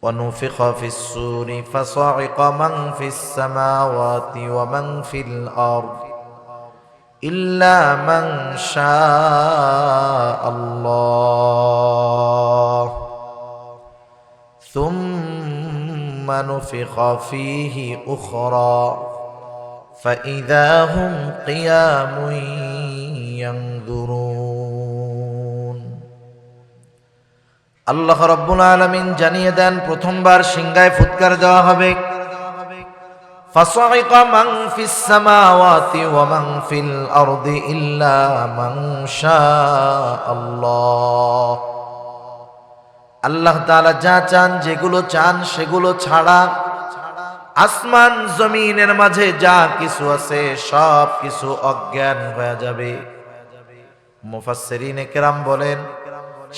ونفخ في الصور فصعق من في السماوات ومن في الأرض إلا من شاء الله ثم نفخ فيه أخرى فإذا هم قيام ينظرون আল্লাহ রাব্বুল আলামিন জানিয়ে দেন প্রথমবার সিংহায় ফুৎকার দেওয়া হবে ফাসাইকা মান ফিস সামাওয়াতি ওয়া মান ফিল আরদি ইল্লা মান শাআল্লাহ। আল্লাহ তাআলা যা চান, যেগুলো চান সেগুলো ছাড়া আসমান জমিনের মাঝে যা কিছু আছে সব কিছু অজ্ঞান হয়ে যাবে। মুফাসসিরিনে কেরাম বলেন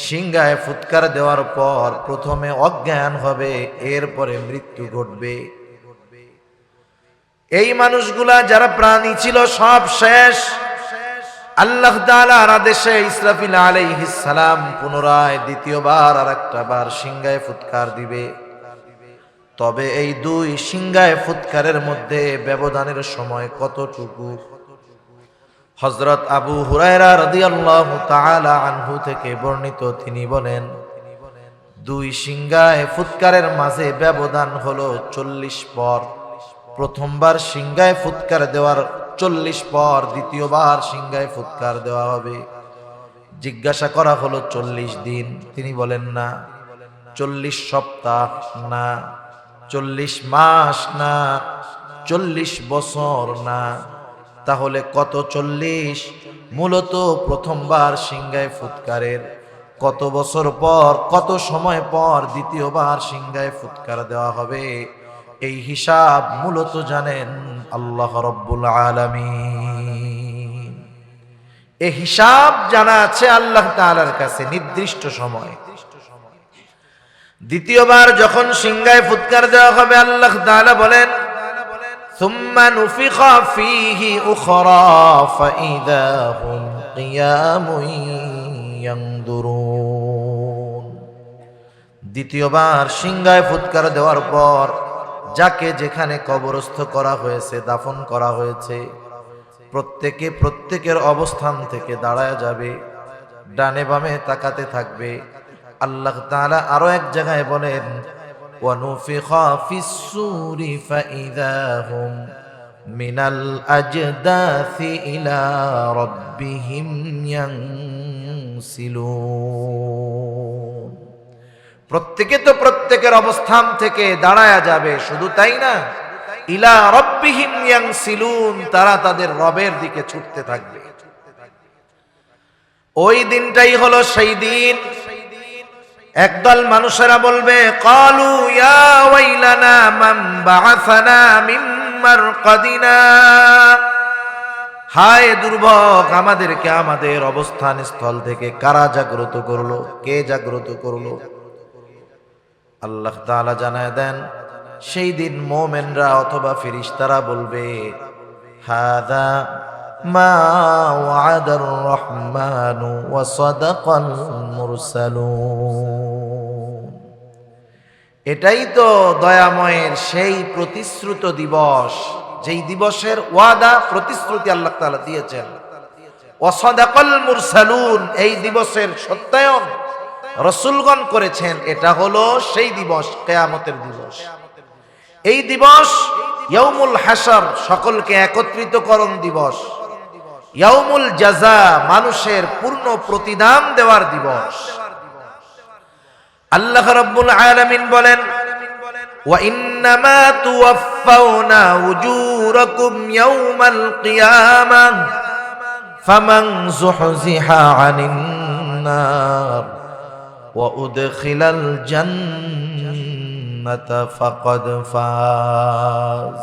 সিংহায় ফুৎকার দেওয়ার পর প্রথমে অজ্ঞান হবে, এরপরে মৃত্যু ঘটবে। এই মানুষগুলা যারা প্রাণী ছিল সব শেষ। আল্লাহ তাআলার আদেশে ইসরাফিল আলাইহিস সালাম পুনরায় দ্বিতীয়বার আরেকটা বার সিংহায় ফুৎকার দিবে। তবে এই দুই সিংহায় ফুৎকারের মধ্যে ব্যবধানের সময় কতটুকু? হযরত আবু হুরায়রা রাদিয়াল্লাহু তাআলা আনহু থেকে বর্ণিত, তিনি বলেন দুই সিংহায় ফুৎকারের মাঝে ব্যবধান হলো 40 পর। প্রথমবার সিংহায় ফুৎকার দেওয়ার 40 পর দ্বিতীয়বার সিংহায় ফুৎকার দেওয়া হবে। জিজ্ঞাসা করা হলো 40 দিন, তিনি বলেন না। 40 সপ্তাহ না, 40 মাস না, 40 বছর না, তাহলে কত 40? মূলত প্রথমবার সিংহায় ফুৎকারের কত বছর পর, কত সময় পর দ্বিতীয়বার সিংহায় ফুৎকার দেওয়া হবে, এই হিসাব মূলত জানেন আল্লাহ রাব্বুল আলামিন। এই হিসাব জানা আছে আল্লাহ তাআলার কাছে নির্দিষ্ট সময়। দ্বিতীয়বার যখন সিংহায় ফুৎকার দেওয়া হবে, আল্লাহ তাআলা বলেন সুম্মা নুফিখা ফীহি উখরা ফাইযা হুম কিয়ামুন ইয়ানদুরুন। দ্বিতীয়বার সিংহায় ফুৎকার দেওয়ার পর যাকে যেখানে কবরস্থ করা হয়েছে, দাফন করা হয়েছে, প্রত্যেকে প্রত্যেকের অবস্থান থেকে দাঁড়ায় যাবে, ডানে বামে তাকাতে থাকবে। আল্লাহ তাআলা আরো এক জায়গায় বলেন ওয়া নুফিখা ফিস সূরি ফাইযা হুম মিনাল আজদাসি ইলা রাব্বিহিম ইয়ানসিলুন। প্রত্যেকে তো প্রত্যেকের অবস্থান থেকে দাঁড়ায়া যাবে, শুধু তাই না, ইলা রাব্বিহিম ইয়ানসিলুন, তারা তাদের রবের দিকে ছুটতে থাকবে। ওই দিনটাই হলো সেই দিন একদল মানুষেরা বলবে ক্বালু ইয়া ওয়াইলানা মান বাআসানা মিন মারকাদিনা, হায় দুর্ভোগ, আমাদেরকে আমাদের অবস্থান স্থল থেকে কারা জাগ্রত করলো, কে জাগ্রত করলো? আল্লাহ তাআলা জানায় দেন সেই দিন মুমিনরা অথবা ফেরেশতারা বলবে হাযা মা ওয়া'দার রহমানু ওয়া সাদাকাল মুরসালুন। এটাই তো দয়াময়ের সেই প্রতিশ্রুত দিবস, যেই দিবসের ওয়াদা প্রতিশ্রুতি আল্লাহ তাআলা দিয়েছেন। ওয়া সাদাকাল মুরসালুন, এই দিবসের সত্যায়ন রাসূলগণ করেছেন। এটা হলো সেই দিবস, কিয়ামতের দিবস। এই দিবস ইয়াউমুল হাসর, সকলকে একত্রিতকরণ দিবস। ইয়াউমুল জাযা, মানুষের পূর্ণ প্রতিদান দেওয়ার দিবস। আল্লাহ রাব্বুল আলামিন বলেন ওয়া ইন্নামা তুওয়াফাউনা উজুরাকুম ইয়াউমাল কিয়ামাহ ফামান যুহজিহা আনিন নার ওয়া উদখিলাল জান্নাতা ফাকাদ ফাজ।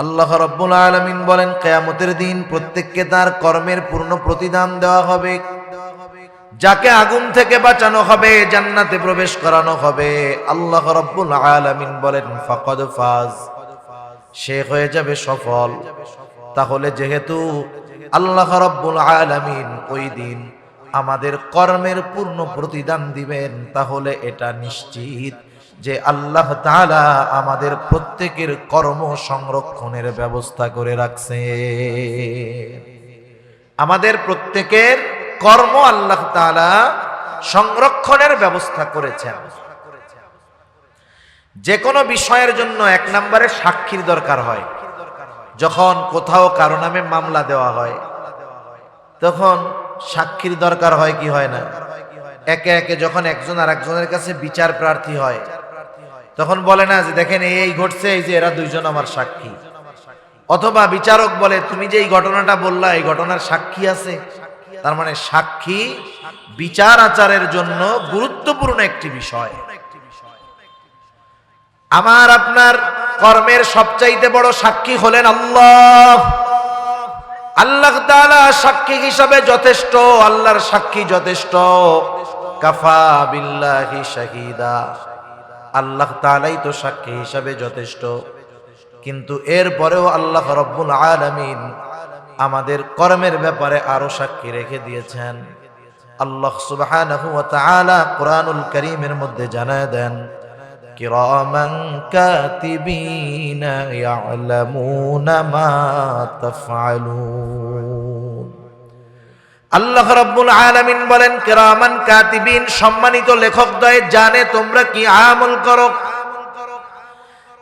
আল্লাহ রাব্বুল আলামিন বলেন কিয়ামতের দিন প্রত্যেককে তার কর্মের পূর্ণ প্রতিদান দেওয়া হবে। যাকে আগুন থেকে বাঁচানো হবে, জান্নাতে প্রবেশ করানো হবে, আল্লাহ রাব্বুল আলামিন বলেন ফাকাদ ফাজ, সে হয়ে যাবে সফল। তাহলে যেহেতু আল্লাহ রাব্বুল আলামিন ওই দিন আমাদের কর্মের পূর্ণ প্রতিদান দিবেন, তাহলে এটা নিশ্চিত যে আল্লাহ তাআলা আমাদের প্রত্যেকের কর্ম সংরক্ষণের ব্যবস্থা করে রাখছে। আমাদের প্রত্যেকের কর্ম আল্লাহ তাআলা সংরক্ষণের ব্যবস্থা করেছেন। যে কোনো বিষয়ের জন্য এক নম্বরে সাক্ষীর দরকার হয়। যখন কোথাও কারো নামে মামলা দেওয়া হয় তখন সাক্ষীর দরকার হয় কি হয় না? একে একে যখন একজন আর একজনের কাছে বিচার প্রার্থী হয় তখন বলে না যে দেখেন এই ঘটছে, এই যে এরা দুইজন আমার সাক্ষী। অথবা বিচারক বলে তুমি যে এই ঘটনাটা বললা এই ঘটনার সাক্ষী আছে। তার মানে সাক্ষী বিচার আচারের জন্য গুরুত্বপূর্ণ একটি বিষয়। আমার আপনার কর্মের সবচাইতে বড় সাক্ষী হলেন আল্লাহ। আল্লাহ তাআলা সাক্ষী হিসাবে যথেষ্ট, আল্লাহর সাক্ষী যথেষ্ট। কাফা বিল্লাহি শাহিদা, আল্লাহ তাআলাই তো সাক্ষী হিসাবে যথেষ্ট। কিন্তু এরপরেও আল্লাহ রাব্বুল আলামিন আমাদের কর্মের ব্যাপারে আরো সাক্ষী রেখে দিয়েছেন। আল্লাহ সুবহানাহু ওয়া তাআলা কুরআনুল কারীমের মধ্যে জানায় দেন, কিরামান কাতিবিনা ইয়ালামুনা মা তাফআলুন। আল্লাহ রাব্বুল আলামিন বলেন কিরামান কাতিবিন, সম্মানিত লেখকদ্বয় জানে তোমরা কি আমল করো।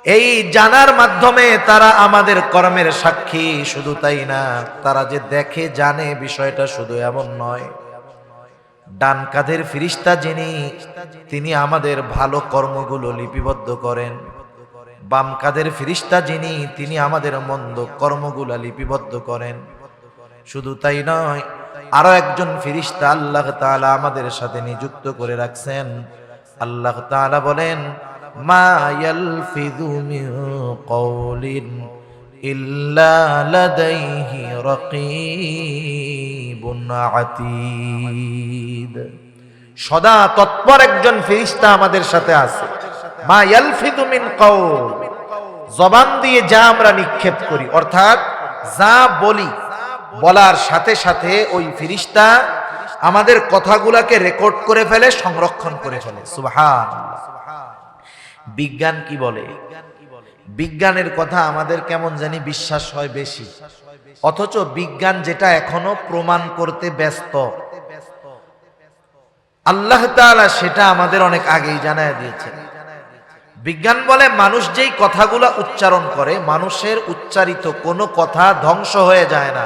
এই জানার মাধ্যমে তারা আমাদের কর্মের সাক্ষী। শুধু তাই না, তারা যে দেখে জানে বিষয়টা শুধু এমন নয়। ডান কাঁধের ফেরেশতা যিনি, তিনি আমাদের ভালো কর্মগুলো লিপিবদ্ধ করেন। বাম কাঁধের ফেরেশতা যিনি, তিনি আমাদের মন্দ কর্মগুলো লিপিবদ্ধ করেন। শুধু তাই নয়, আরো একজন ফেরেশতা আল্লাহ তাআলা আমাদের সাথে নিযুক্ত করে রাখছেন। আল্লাহ তাআলা বলেন, মা ইয়ালফিযু মিন কওলিন ইল্লা লাদাইহি রাকীবুন আতীদ। সদা তৎপর একজন ফেরেশতা আমাদের সাথে আছে। মা ইয়ালফিযু মিন কওল, জবান দিয়ে যা আমরা নিক্ষেপ করি, অর্থাৎ যা বলি, বলার সাথে সাথে ওই ফেরেশতা আমাদের কথাগুলোকে রেকর্ড করে ফেলে, সংরক্ষণ করে ফেলে। সুবহানাল্লাহ। বিজ্ঞান কি বলে? বিজ্ঞানের কথা আমাদের কেমন জানি বিশ্বাস হয় বেশি, অথচ বিজ্ঞান যেটা এখনো প্রমাণ করতে ব্যস্ত, আল্লাহ তাআলা সেটা আমাদের অনেক আগেই জানায় দিয়েছেন। বিজ্ঞান বলে মানুষ যেই কথাগুলো উচ্চারণ করে, মানুষের উচ্চারিত কোনো কথা ধ্বংস হয়ে যায় না,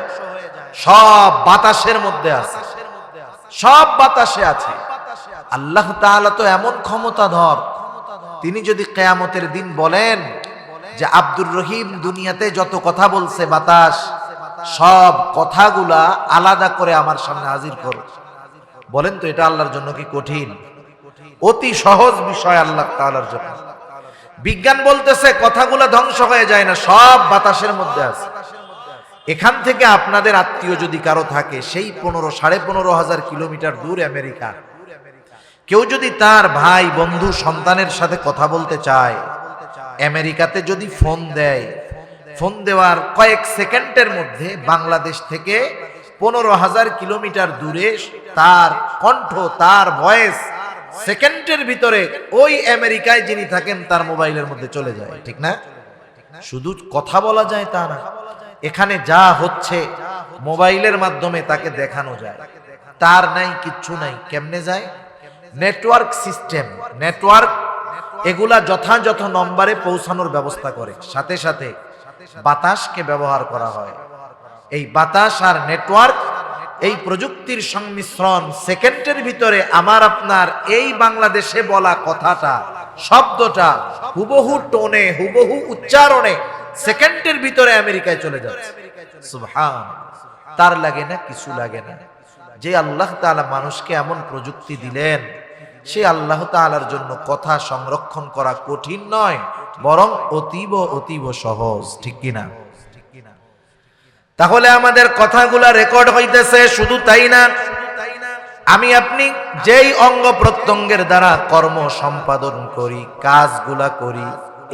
সব বাতাসের মধ্যে আছে, সব বাতাসে আছে। আল্লাহ তাআলা তো এমন ক্ষমতাধর, তিনি যদি কিয়ামতের দিন বলেন যে আব্দুর রহিম দুনিয়াতে যত কথা বলছে বাতাস, সব কথাগুলা আলাদা করে আমার সামনে হাজির করো, বলেন তো এটা আল্লাহর জন্য কি কঠিন? অতি সহজ বিষয় আল্লাহ তাআলার জন্য। বিজ্ঞান বলতেছে কথাগুলা ধ্বংস হয়ে যায় না, সব বাতাসের মধ্যে আছে। এখান থেকে আপনাদের আত্মীয় যদি কারো থাকে, সেই 15,500 কিলোমিটার দূর আমেরিকা, কেউ যদি তার ভাই বন্ধু সন্তানের সাথে কথা বলতে চায়, আমেরিকাতে যদি ফোন দেয়, ফোন দেওয়ার কয়েক সেকেন্ডের মধ্যে বাংলাদেশ থেকে 15,000 কিলোমিটার দূরে তার কণ্ঠ, তার ভয়েস সেকেন্ডের ভিতরে ওই আমেরিকায় যিনি থাকেন তার মোবাইলের মধ্যে চলে যায়। ঠিক না? শুধু কথা বলা যায় তা না, এখানে যা হচ্ছে মোবাইলের মাধ্যমে তাকে দেখানো যায়। তার নাই, কিচ্ছু নাই, কেমনে যায়? নেটওয়ার্ক সিস্টেম, নেটওয়ার্ক এগুলা যথাযথ নম্বরে পৌঁছানোর ব্যবস্থা করে। সাথে সাথে বাতাসকে ব্যবহার করা হয়। এই বাতাস আর নেটওয়ার্ক, এই প্রযুক্তির সংমিশ্রণ সেকেন্ডের ভিতরে আমার আপনার এই বাংলাদেশে বলা কথাটা, শব্দটা হুবহু টোনে, হুবহু উচ্চারণে সেকেন্ডের ভিতরে আমেরিকায় চলে যাচ্ছে। সুবহান। তার লাগে না, কিছু লাগে না। যে আল্লাহ তাআলা মানুষকে এমন প্রযুক্তি দিলেন, সে আল্লাহ তাআলার জন্য কথা সংরক্ষণ করা কঠিন নয়, বরং অতীব অতীব সহজ। ঠিক কিনা? তাহলে আমাদের কথাগুলা রেকর্ড হইতেছে। শুধু তাই না, আমি আপনি যেই অঙ্গ প্রত্যঙ্গের দ্বারা কর্ম সম্পাদন করি, কাজগুলা করি,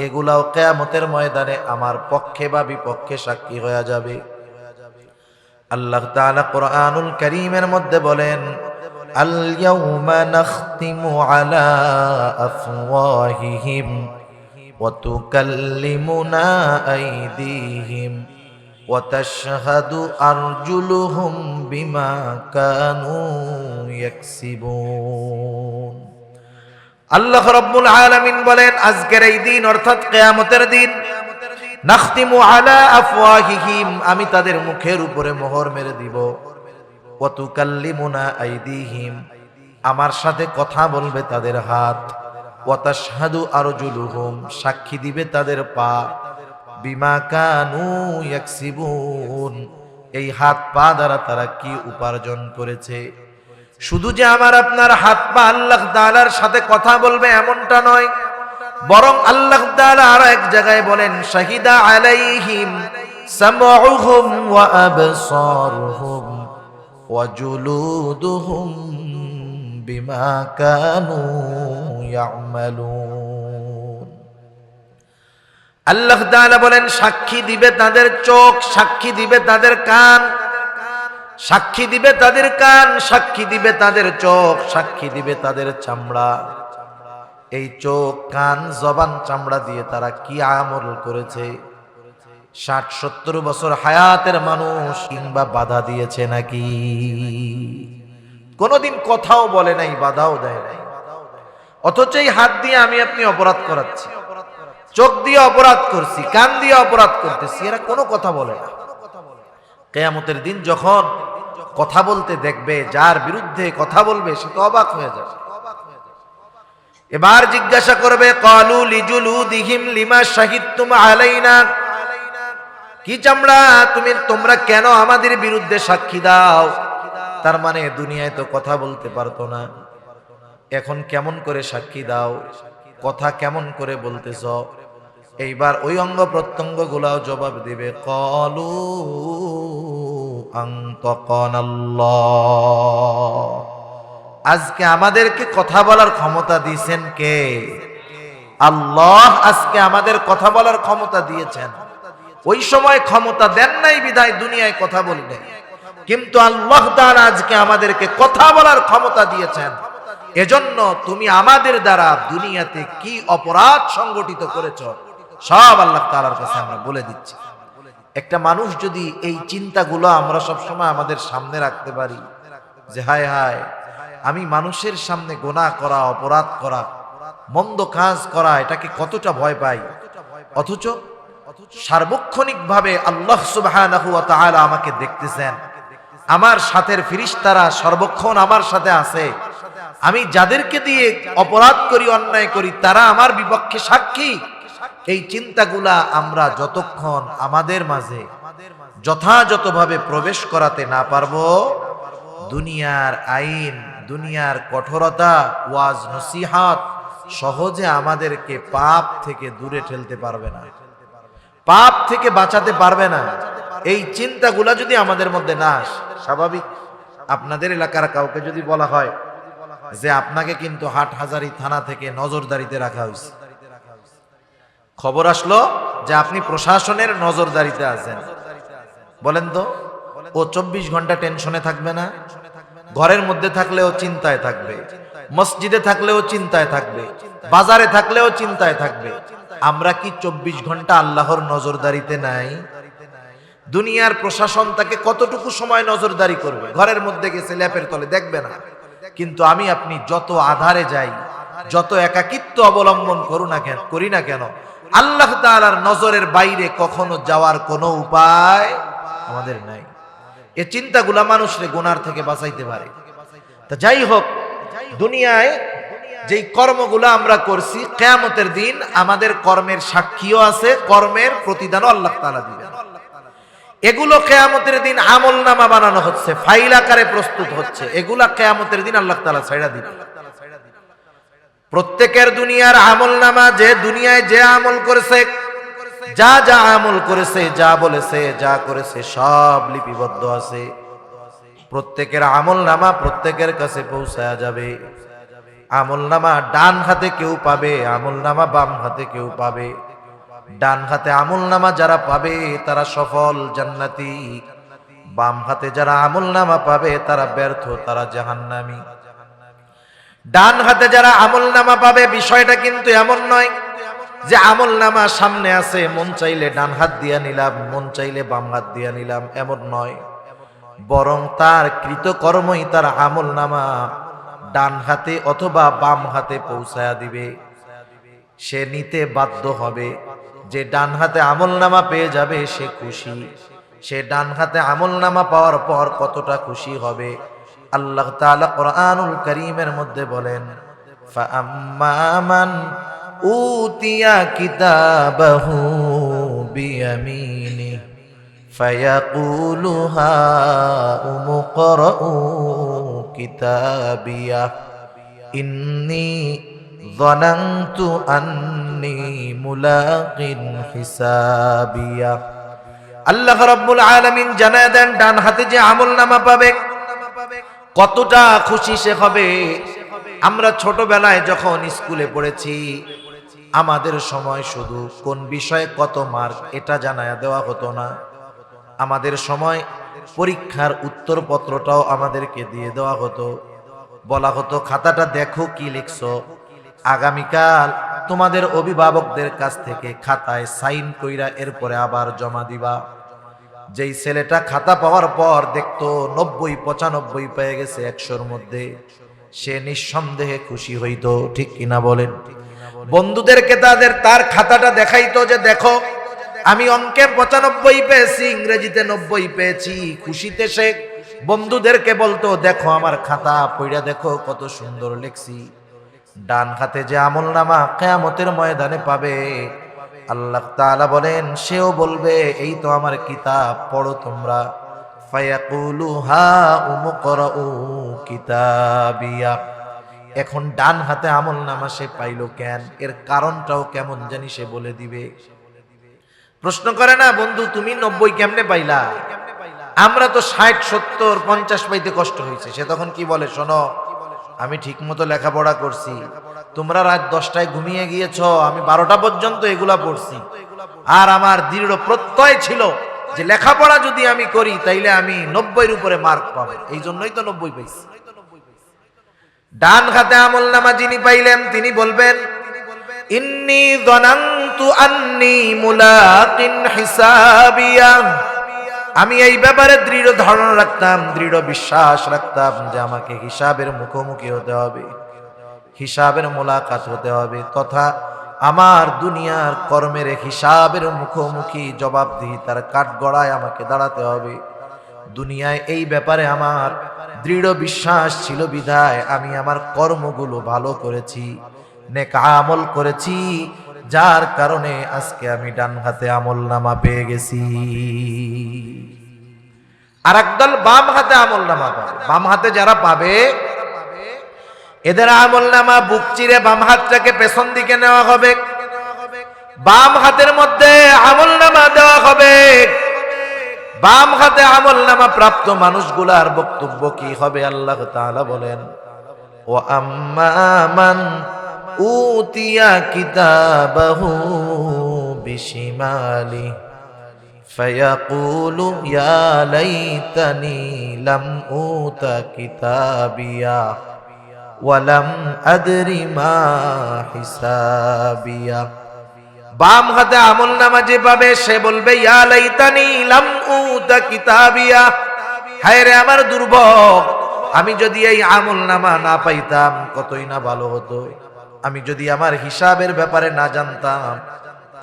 এগুলাও কিয়ামতের ময়দানে আমার পক্ষে বা বিপক্ষে সাক্ষী হয়ে যাবে। আল্লাহ তাআলা কুরআনুল কারীমের মধ্যে বলেন, আল ইয়াউমা নাখতিমু আলা আফওয়াহিহিম ওয়া তুকাল্লিমুনা আইদিহিম ওয়া তাশহাদু আরজুলুহুম বিমা কানু ইয়াকসিবুন। আল্লাহ রাব্বুল আলামিন বলেন, আজকের এই দিন অর্থাৎ কিয়ামতের দিন, নাখতিমু আলা আফওয়াহিহিম, আমি তাদের মুখের উপরে মোহর মেরে দিব, ওয়া তুকাল্লিমুনা আইদিহিম, আমার সাথে কথা বলবে তাদের হাত, ওয়া তাশহাদু আরজুলুহুম, সাক্ষী দিবে তাদের পা, বিমা কানু ইয়াকসিবুন, এই হাত পা দ্বারা তারা কি উপার্জন করেছে। শুধু যে আমার আপনার হাত পা আল্লাহ তাআলার সাথে কথা বলবে এমনটা নয়, বরং আল্লাহ তাআলা আর এক জায়গায় বলেন, শাহিদা আলাইহিম সামউহুম ওয়া আবসারুহুম ওয়া জুলুদুহুম বিমা কানু ইয়ামালুন। আল্লাহ তাআলা বলেন, সাক্ষী দিবে তাদের চোখ, সাক্ষী দিবে তাদের কান, সাক্ষী দিবে তাদের কান, সাক্ষী দিবে তাদের চোখ, সাক্ষী দিবে তাদের চামড়া। এই চোখ, কান, জবান, চামড়া দিয়ে তারা কি আমল করেছে। ৬০-৭০ বছর হায়াতের মানুষ কিংবা বাধা দিয়েছে নাকি? কোনদিন কথাও বলে নাই, বাধাও দেয় নাই, অথচ এই হাত দিয়ে আমি আপনি অপরাধ করাচ্ছি, চোখ দিয়ে অপরাধ করছি, কান দিয়ে অপরাধ করতেছি, এরা কোনো কথা বলে না। কিয়ামতের দিন যখন কথা বলতে দেখবে, যার বিরুদ্ধে কথা বলবে সে তো অবাক হয়ে যাবে। এবার জিজ্ঞাসা করবে, ক্বালু লিজুলুদিহিম লিমা শাহিদতুম আলাইনা, কি চামড়া তোমরা কেন আমাদের বিরুদ্ধে সাক্ষী দাও? তার মানে দুনিয়ায় তো কথা বলতে পারতো না, এখন কেমন করে সাক্ষী দাও, কথা কেমন করে বলতেছ? এইবার ওই অঙ্গ প্রত্যঙ্গ গুলাও জবাব দিবে, ক্বালু আনতাকানাল্লাহ, আজকে আমাদেরকে কথা বলার ক্ষমতা দিয়েছেন কে? আল্লাহ আজকে আমাদের কথা বলার ক্ষমতা দিয়েছেন। ওই সময় ক্ষমতা দেন নাই বিধায় দুনিয়ায় কথা বলবে, কিন্তু আল্লাহ তাআলা আজকে আমাদেরকে কথা বলার ক্ষমতা দিয়েছেন। এজন্য তুমি আমাদের দ্বারা দুনিয়াতে কি অপরাধ সংগঠিত করেছ সব আল্লাহ তাআলার কাছে আমরা বলে দিচ্ছি। একটা মানুষ যদি এই চিন্তাগুলো আমরা সবসময় আমাদের সামনে রাখতে পারি যে হায় হায়, আমি মানুষের সামনে গুনাহ করা, অপরাধ করা, মন্দ কাজ করা, এটাকে কতটা ভয় পাই, অথচ সার্বক্ষণিকভাবে আল্লাহ সুবহানাহু ওয়া তাআলা আমাকে দেখতেছেন, আমার সাথের ফেরেশতারা সর্বক্ষণ আমার সাথে আছে, আমি যাদেরকে দিয়ে অপরাধ করি, অন্যায় করি, তারা আমার বিপক্ষে সাক্ষী। এই চিন্তাগুলা আমরা যতক্ষণ আমাদের মাঝে যথাযথভাবে প্রবেশ করাতে না পারবো, দুনিয়ার আইন, দুনিয়ার কঠোরতা, ওয়াজ নসিহত সহজে আমাদেরকে পাপ থেকে দূরে ঠেলতে পারবে না, পাপ থেকে বাঁচাতে পারবে না। এই চিন্তাগুলা যদি আমাদের মধ্যে না আসে, স্বাভাবিক আপনাদের এলাকার কাউকে যদি বলা হয় যে আপনাকে কিন্তু হাটহাজারী থানা থেকে নজরদারিতে রাখা হয়েছে, খবর আসলো যে আপনি প্রশাসনের নজরদারিতে আছেন, বলেন তো ও ২৪ ঘন্টা টেনশনে থাকবে না? ঘরের মধ্যে থাকলেও চিন্তায় থাকবে, মসজিদে থাকলেও চিন্তায় থাকবে, বাজারে থাকলেও চিন্তায় থাকবে। আমরা কি ২৪ ঘন্টা আল্লাহর নজরদারিতে নাই? দুনিয়ার প্রশাসন তাকে কতটুকু সময় নজরদারি করবে? ঘরের মধ্যে গেছে ল্যাপের তলে দেখবে না, কিন্তু আমি আপনি যত আধারে যাই, যত একাকিত্ব অবলম্বন করি না কেন, আল্লাহ তাআলার নজরের বাইরে কখনো যাওয়ার কোনো উপায় আমাদের নাই। এই চিন্তাগুলা মানুষরে গুনার থেকে বাঁচাইতে পারে। তা যাই হোক, দুনিয়ায় যেই কর্মগুলো আমরা করছি, কিয়ামতের দিন আমাদের কর্মের সাক্ষীও আছে, কর্মের প্রতিদানও আল্লাহ তাআলা দিবেন। এগুলো কিয়ামতের দিন আমলনামা বানানো হচ্ছে, ফাইল আকারে প্রস্তুত হচ্ছে, এগুলা কিয়ামতের দিন আল্লাহ তাআলা ছাইড়া দিবেন। প্রত্যেকের দুনিয়ার আমলনামা, যে দুনিয়ায় যে আমল করেছে, যা যা আমল করেছে, যা বলেছে, যা করেছে, সব লিপিবদ্ধ আছে। প্রত্যেকের আমলনামা প্রত্যেকের কাছে পৌঁছায়া যাবে। আমলনামা ডান হাতে কেউ পাবে, আমলনামা বাম হাতে কেউ পাবে। ডান হাতে আমলনামা যারা পাবে তারা সফল জান্নাতি, বাম হাতে যারা আমলনামা পাবে তারা ব্যর্থ, তারা জাহান্নামী। ডান হাতে যারা আমলনামা পাবে, বিষয়টা কিন্তু এমন নয় যে আমলনামা সামনে আছে, মন চাইলে ডান হাত দিয়া নিলাম, মন চাইলে বাম হাত দিয়া নিলাম, এমন নয়। বরং তার কৃতকর্মই তার আমলনামা ডান হাতে অথবা বাম হাতে পৌঁছায়া দিবে। সে নিতে বাধ্য হবে। যে ডান হাতে আমলনামা পেয়ে যাবে সে খুশি। সে ডান হাতে আমলনামা পাওয়ার পর কতটা খুশি হবে, আল্লাহ তাআলা কোরআনুল কারীমের মধ্যে বলেন, ফাআম্মা মান উতিয়া কিতাবাহু বিয়ামিনি ফায়াকুলু হাউমু করাউ কিতাবিয়া ইন্নী যানানতু আন্নী মুলাকিন হিসাবিয়া। আল্লাহ রাব্বুল আলামিন জানায় দেন, ডান হাতে যে আমলনামা পাবে কতটা খুশি সে হবে। আমরা ছোটবেলায় যখন স্কুলে পড়েছি, আমাদের সময় শুধু কোন বিষয়ে কত মার্ক এটা জানায়া দেওয়া হতো না। আমাদের সময় পরীক্ষার উত্তরপত্রটাও আমাদেরকে দিয়ে দেওয়া হতো। বলা হতো, খাতাটা দেখো কি লিখছো, আগামীকাল তোমাদের অভিভাবকদের কাছ থেকে খাতায় সাইন কইরা এরপরে আবার জমা দিবা। যেই ছেলেটা খাতা পাওয়ার পর দেখতো 90-95 পেয়ে গেছে 100-র মধ্যে, সে নিঃসন্দেহে খুশি হইতো, ঠিক কিনা বলেন? বন্ধুদেরকে তার খাতাটা দেখাইতো যে দেখো আমি অঙ্কে 95 পেয়েছি, ইংরেজিতে 90 পেয়েছি। খুশিতে সে বন্ধুদেরকে বলতো, দেখো আমার খাতা পড়া দেখো কত সুন্দর লিখছি। ডান হাতে যে আমলনামা কিয়ামতের ময়দানে পাবে, আল্লাহ তাআলা বলেন সেও বলবে, এই তো আমার কিতাব, পড়ো তোমরা। ফায়াকুলু হাউমু করাউ কিতাবিয়া। এখন ডান হাতে আমলনামা সে পাইলো কেন, এর কারণটাও কেমন জানি সে বলে দিবে। প্রশ্ন করে না, বন্ধু তুমি 90 কেমনে পাইলা? আমরা তো 60, 70, 50 পাইতে কষ্ট হয়েছে। সে তখন কি বলে, শোনো আমি ঠিক মতো লেখাপড়া করছি, তোমরা রাত 10টায় ঘুমিয়ে গিয়েছ, আমি 12টা পর্যন্ত এগুলা পড়ছি। আর আমার দৃঢ় প্রত্যয় ছিল যে লেখাপড়া যদি আমি করি তাইলে আমি 90-এর উপরে মার্ক পাবো, এই জন্যই তো 90 পাইছি। ডান হাতে আমলনামা যিনি পাইলেন তিনি বলবেন, ইন্নী যানানতু আন্নী মুলাকিন হিসাবিয়া। আমি এই ব্যাপারে দৃঢ় ধারণা রাখতাম, দৃঢ় বিশ্বাস রাখতাম যে আমাকে হিসাবের মুখোমুখি হতে হবে, হিসাবের মোলাকাত হতে হবে, তথা আমার দুনিয়ার কর্মের হিসাবের মুখোমুখি জবাবদিহিতার কাঠগড়ায় আমাকে দাঁড়াতে হবে। দুনিয়ায় এই ব্যাপারে আমার দৃঢ় বিশ্বাস ছিল বিধায় আমি আমার কর্মগুলো ভালো করেছি, নেক আমল করেছি, যার কারণে আজকে আমি ডান হাতে আমলনামা পেয়ে গেছি। আর একদল বাম হাতে আমলনামা পাবে। বাম হাতে যারা পাবে এদের আমলনামা বুক চিরে বাম হাতটাকে পেছন দিকে নেওয়া হবে, বাম হাতের মধ্যে আমলনামা দেওয়া হবে। বাম হাতে আমলনামা প্রাপ্ত মানুষগুলার বক্তব্য কি হবে আল্লাহ তাআলা বলেন, ও আম্মা মান উতিয়া কিতাবাহু বিশিমালি ফায়াকুলু ইয়া লাইতানি লাম উতা কিতাবিয়া ওয়ালাম আদরি মা হিসাবিয়া। বাম হাতে আমলনামা যে পাবে সে বলবে, ইয়া লাইতানি লাম উতা কিতাবিয়া, হায় রে আমার দুর্ভোগ, আমি যদি এই আমলনামা না পাইতাম কতই না ভালো হতো, আমি যদি আমার হিসাবের ব্যাপারে না জানতাম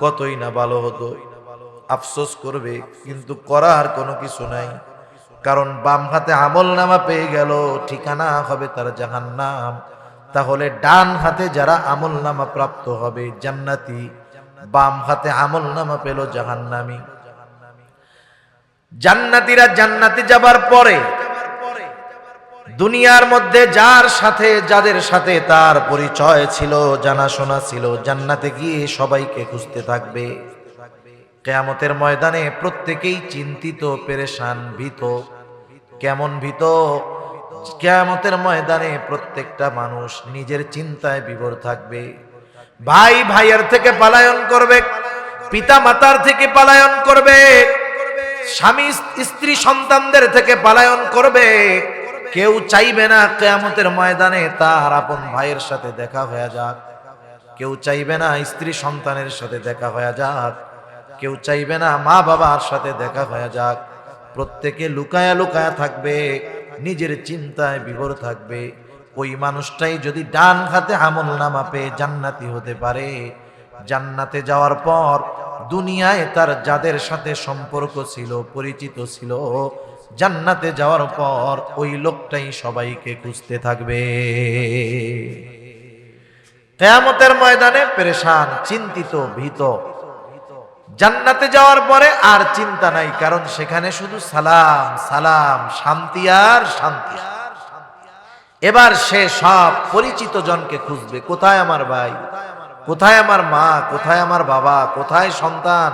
কতই না ভালো হতো। আফসোস করবে, কিন্তু করার কোনো কিছু নাই, কারণ বাম হাতে আমলনামা পেয়ে গেল, ঠিকানা হবে তার জাহান্নাম। তাহলে ডান হাতে যারা আমলনামা প্রাপ্ত হবে জান্নাতি, বাম হাতে আমলনামা পেল জাহান্নামী। জান্নাতীরা জান্নাতে যাবার পরে দুনিয়ার মধ্যে যাদের সাথে তার পরিচয় ছিল, জানাশোনা ছিল, জান্নাতে গিয়ে সবাইকে খুঁজতে থাকবে। কিয়ামতের ময়দানে প্রত্যেকেই চিন্তিত, পেরেশান, ভীত। কেমন ভীত? কিয়ামতের ময়দানে প্রত্যেকটা মানুষ নিজের চিন্তায় বিভোর থাকবে। ভাই ভাইয়ের থেকে পলায়ন করবে, পিতা মাতার থেকে পলায়ন করবে, স্বামী স্ত্রী সন্তানদের থেকে পলায়ন করবে, কেউ চাইবে না কিয়ামতের ময়দানে তার আপন ভাইয়ের সাথে দেখা হয়ে যাক, কেউ চাইবে না স্ত্রী সন্তানের সাথে দেখা হয়ে যাক, কেউ চাইবে না মা বাবার সাথে দেখা হয়ে যাক। প্রত্যেকে লুকায়া লুকায়া থাকবে, নিজের চিন্তায় বিভোর থাকবে। ওই মানুষটাই যদি ডান হাতে আমলনামা পেয়ে জান্নাতি হতে পারে, জান্নাতে যাওয়ার পর দুনিয়ায় তার যাদের সাথে সম্পর্ক ছিল, পরিচিত ছিল, জান্নাতে যাওয়ার পর ওই লোকটাই সবাইকে খুঁজতে থাকবে। কিয়ামতের ময়দানে পেরেশান, চিন্তিত, ভীত। জান্নাতে যাওয়ার পরে আর চিন্তা নাই, কারণ সেখানে শুধু সালাম সালাম, শান্তি আর শান্তি। এবার সে সব পরিচিত জনকে খুঁজবে, কোথায় আমার ভাই, কোথায় আমার মা, কোথায় আমার বাবা, কোথায় সন্তান,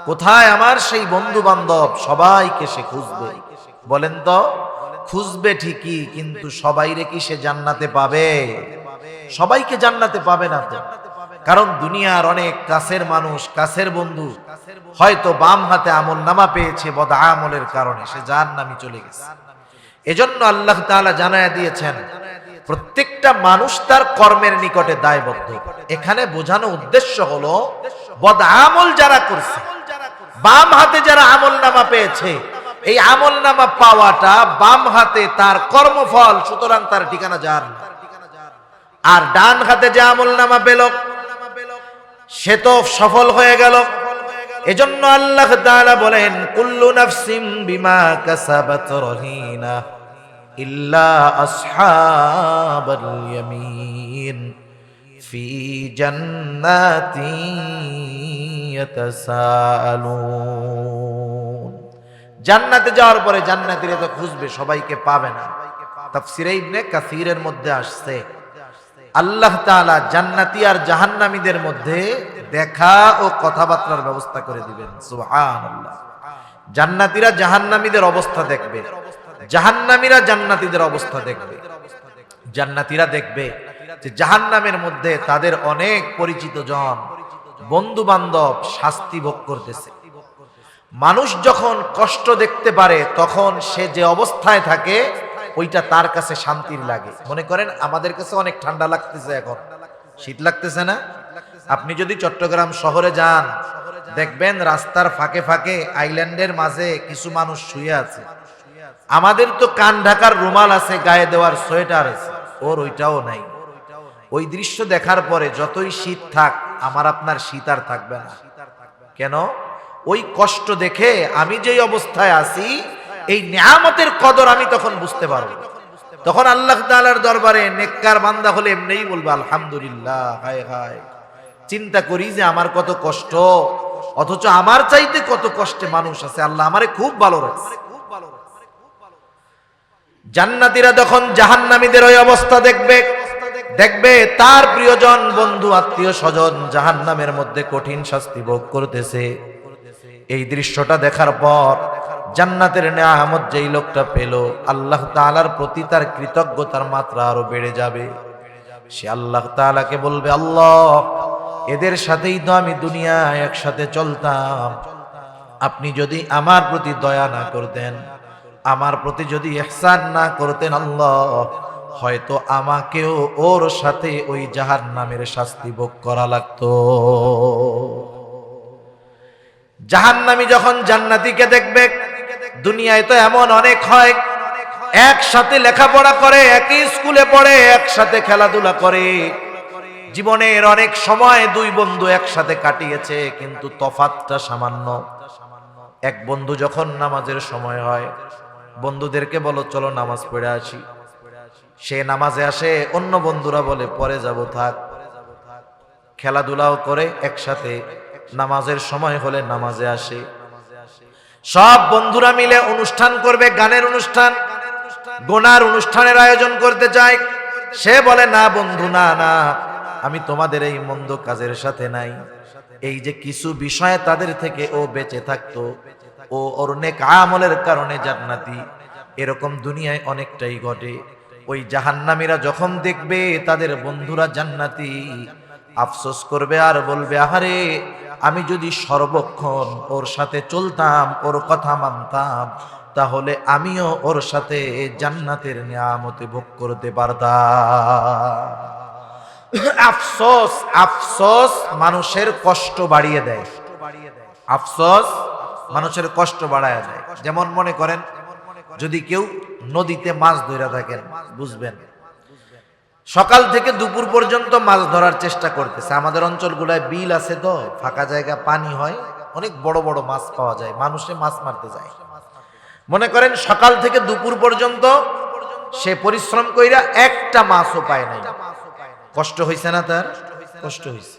কোথায় আমার সেই বন্ধু বান্ধব, সবাইকে সে খুঁজবে। বলেন তো, খুঁজবে ঠিকই, কিন্তু সবাইরে কি সে জান্নাতে পাবে? সবাইকে জান্নাতে পাবে না তো। কারণ দুনিয়ার অনেক কাছের মানুষ, কাছের বন্ধু হয়তো বাম হাতে আমলনামা পেয়েছে, বদআমলের কারণে সে জাহান্নামে চলে গেছে। এজন্য আল্লাহ তাআলা জানায়া দিয়েছেন প্রত্যেকটা মানুষ তার কর্মের নিকটে দায়বদ্ধ। এখানে বোঝানো উদ্দেশ্য হলো বদআমল যারা করছে, বাম হাতে যারা আমলনামা পেয়েছে, এই আমলনামা পাওয়াটা বাম হাতে তার কর্মফল, সুতরাং তার ঠিকানা জাহান্নাম। আর ডান হাতে যে আমলনামা পেল সে তো সফল হয়ে গেল। এজন্য আল্লাহ তাআলা বলেন, কুল্লু নাফসিম বিমা কাসাবাত রহিনা ইল্লা আসহাবাল ইয়ামিন ফি জান্নাতি ইয়াতাসাআলুন। জান্নাতে যাওয়ার পরে জান্নাতীরা তো খুঁজবে, সবাইকে পাবে না। তাফসীরে ইবনে কাসীরের মধ্যে আসছে আল্লাহ তাআলা জান্নাতি আর জাহান্নামীদের মধ্যে দেখা ও কথাবার্তার ব্যবস্থা করে দিবেন। সুবহানাল্লাহ। জান্নাতীরা জাহান্নামীদের অবস্থা দেখবে, জাহান্নামীরা জান্নাতীদের অবস্থা দেখবে। জান্নাতীরা দেখবে যে জাহান্নামের মধ্যে তাদের অনেক পরিচিত জন, বন্ধু বান্ধব শাস্তি ভোগ করতেছে। মানুষ যখন কষ্ট দেখতে পারে তখন সে যে অবস্থায় থাকে ওইটা তার কাছে শান্তির লাগে। মনে করেন আমাদের কাছে অনেক ঠান্ডা লাগতেছে, এখন শীত লাগতেছে না? আপনি যদি চট্টগ্রাম শহরে যান, দেখবেন রাস্তার ফাঁকে ফাঁকে আইল্যান্ডের মাঝে কিছু মানুষ শুয়ে আছে। আমাদের তো কান ঢাকার রুমাল আছে, গায়ে দেওয়ার সোয়েটার আছে, ওর ওইটাও নাই। ওই দৃশ্য দেখার পরে যতই শীত থাক, আমার আপনার শীত আর থাকবে না। কেন? ওই কষ্ট দেখে আমি যেই অবস্থায় আছি, এই নিয়ামতের কদর আমি তখন বুঝতে পারবো। তখন আল্লাহ তাআলার দরবারে নেককার বান্দা হলে এমনিই বলবে আলহামদুলিল্লাহ। হায় হায়, চিন্তা করি যে আমার কত কষ্ট, অথচ আমার চাইতে কত কষ্টে মানুষ আছে, আল্লাহ আমারে খুব ভালো রাখছে। জান্নাতীরা যখন জাহান্নামীদের ওই অবস্থা দেখবে, দেখবে তার প্রিয়জন, বন্ধু, আত্মীয় স্বজন জাহান্নামের মধ্যে কঠিন শাস্তি ভোগ করতেছে। এই দৃশ্যটা দেখার পর জান্নাতের নিয়ামত যেই লোকটা পেল, আল্লাহ তাআলার প্রতি তার কৃতজ্ঞতার মাত্রা আরো বেড়ে যাবে। সে আল্লাহ তাআলাকে বলবে, আল্লাহ, এদের সাথেই তো আমি দুনিয়ায় একসাথে চলতাম, আপনি যদি আমার প্রতি দয়া না করতেন, আমার প্রতি যদি ইহসান না করতেন, আল্লাহ, হয়তো আমাকেও ওর সাথে ওই জাহান্নামের শাস্তি ভোগ করা লাগতো। জাহান্নামী যখন জান্নাতীকে দেখবে, দুনিয়ায় তো এমন অনেক হয়, একসাথে লেখাপড়া করে, একই স্কুলে পড়ে, একসাথে খেলাধুলা করে, জীবনের অনেক সময় দুই বন্ধু একসাথে কাটিয়েছে, কিন্তু তফাৎটা সামান্য। এক বন্ধু যখন নামাজের সময় হয়, বন্ধুদেরকে বলো চলো নামাজ পড়ে আসি, সে নামাজে আসে, অন্য বন্ধুরা বলে পরে যাব, থাক। খেলাধুলাও করে একসাথে, নামাজের সময় হলে নামাজে আসে। সব বন্ধুরা মিলে অনুষ্ঠান করবে, গানের অনুষ্ঠান, গোনার অনুষ্ঠানের আয়োজন করতে চায়। সে বলে, না বন্ধু, না না, আমি তোমাদের এই মন্দ কাজের সাথে নাই। এই যে কিছু বিষয়ে তাদের থেকে ও বেঁচে থাকতো, ও ওর নেক আমলের কারণে জান্নাতি, এরকম দুনিয়ায় অনেকটাই ঘটে। ওই জাহান্নামীরা যখন দেখবে তাদের বন্ধুরা জান্নাতি, আফসোস করবে আর বলবে, আহারে, আমি যদি সর্বক্ষণ ওর সাথে চলতাম, ওর কথা মানতাম, তাহলে আমিও ওর সাথে জান্নাতের নিয়ামতে ভোগ করতে পারতাম। আফসোস, আফসোস মানুষের কষ্ট বাড়িয়ে দেয়। আফসোস মানুষের কষ্ট বাড়ায় দেয়। যেমন মনে করেন যদি কেউ নদীতে মাছ ধরে থাকেন, বুঝবেন সকাল থেকে দুপুর পর্যন্ত মাছ ধরার চেষ্টা করতেছে। আমাদের অঞ্চলগুলায় বিল আছে তো, ফাঁকা জায়গা, পানি হয়, অনেক বড় বড় মাছ পাওয়া যায়, মানুষে মাছ মারতে যায়। মনে করেন সকাল থেকে দুপুর পর্যন্ত সে পরিশ্রম কইরা একটা মাছও পায় নাই। কষ্ট হইছে না? তার কষ্ট হইছে।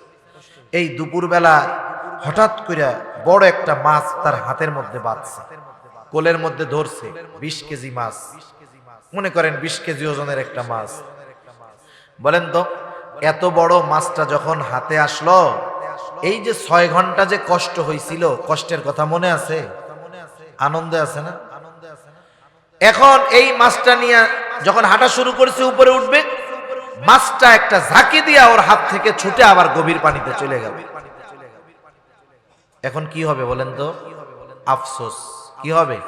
এই দুপুর বেলা হঠাৎ করে বড় একটা মাছ তার হাতের মধ্যে বাঁধছে, কোলের মধ্যে ধরছে, 20 কেজি মাছ। মনে করেন 20 কেজি ওজনের একটা মাছ। বলেন তো এত বড় মাছটা যখন হাতে আসলো, এই যে 6 ঘন্টা যে কষ্ট হয়েছিল, কষ্টের কথা মনে আছে? আনন্দে আছে না? এখন এই মাছটা নিয়ে যখন হাঁটা শুরু করছে, উপরে উঠবে, মাছটা একটা ঝাঁকি দিয়া ওর হাত থেকে ছুটে আবার গভীর পানিতে চলে গেল। এখন কি হবে বলেন তো? আফসোস। কি হবে?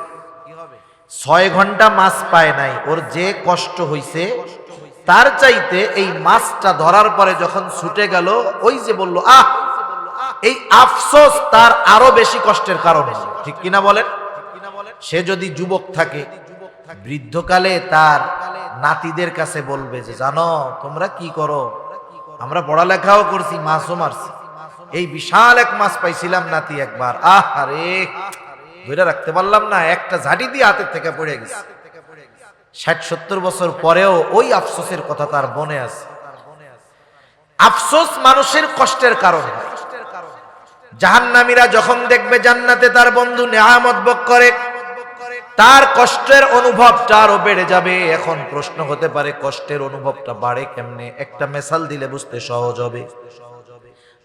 6 ঘন্টা মাছ পায় নাই, ওর যে কষ্ট হইছে তার চাইতে এই মাছটা ধরার পরে যখন ছুটে গেল, ওই যে বলল আহ, এই আফসোস তার আরো বেশি কষ্টের কারণ। ঠিক কিনা বলেন? সে যদি যুবক থাকে, বৃদ্ধকালে তার নাতিদের কাছে বলবে যে জানো তোমরা কি করো, আমরা পড়ালেখাও করছি, মাছও মারছি, এই বিশাল এক মাছ পাইছিলাম নাতি একবার, আরে ধরে রাখতে পারলাম না, একটা ঝাঁটি দিয়ে হাতের থেকে পড়ে গেছে। 60-70 বছর পরেও ওই আফসোসের কথা তার মনে আছে। আফসোস মানুষের কষ্টের কারণ। জাহান্নামীরা যখন দেখবে জান্নাতে তার বন্ধু নেয়ামত ভোগ করে, তার কষ্টের অনুভবটা আরো বেড়ে যাবে। এখন প্রশ্ন হতে পারে কষ্টের অনুভবটা বাড়ে কেমনে? একটা মেসাল দিলে বুঝতে সহজ হবে।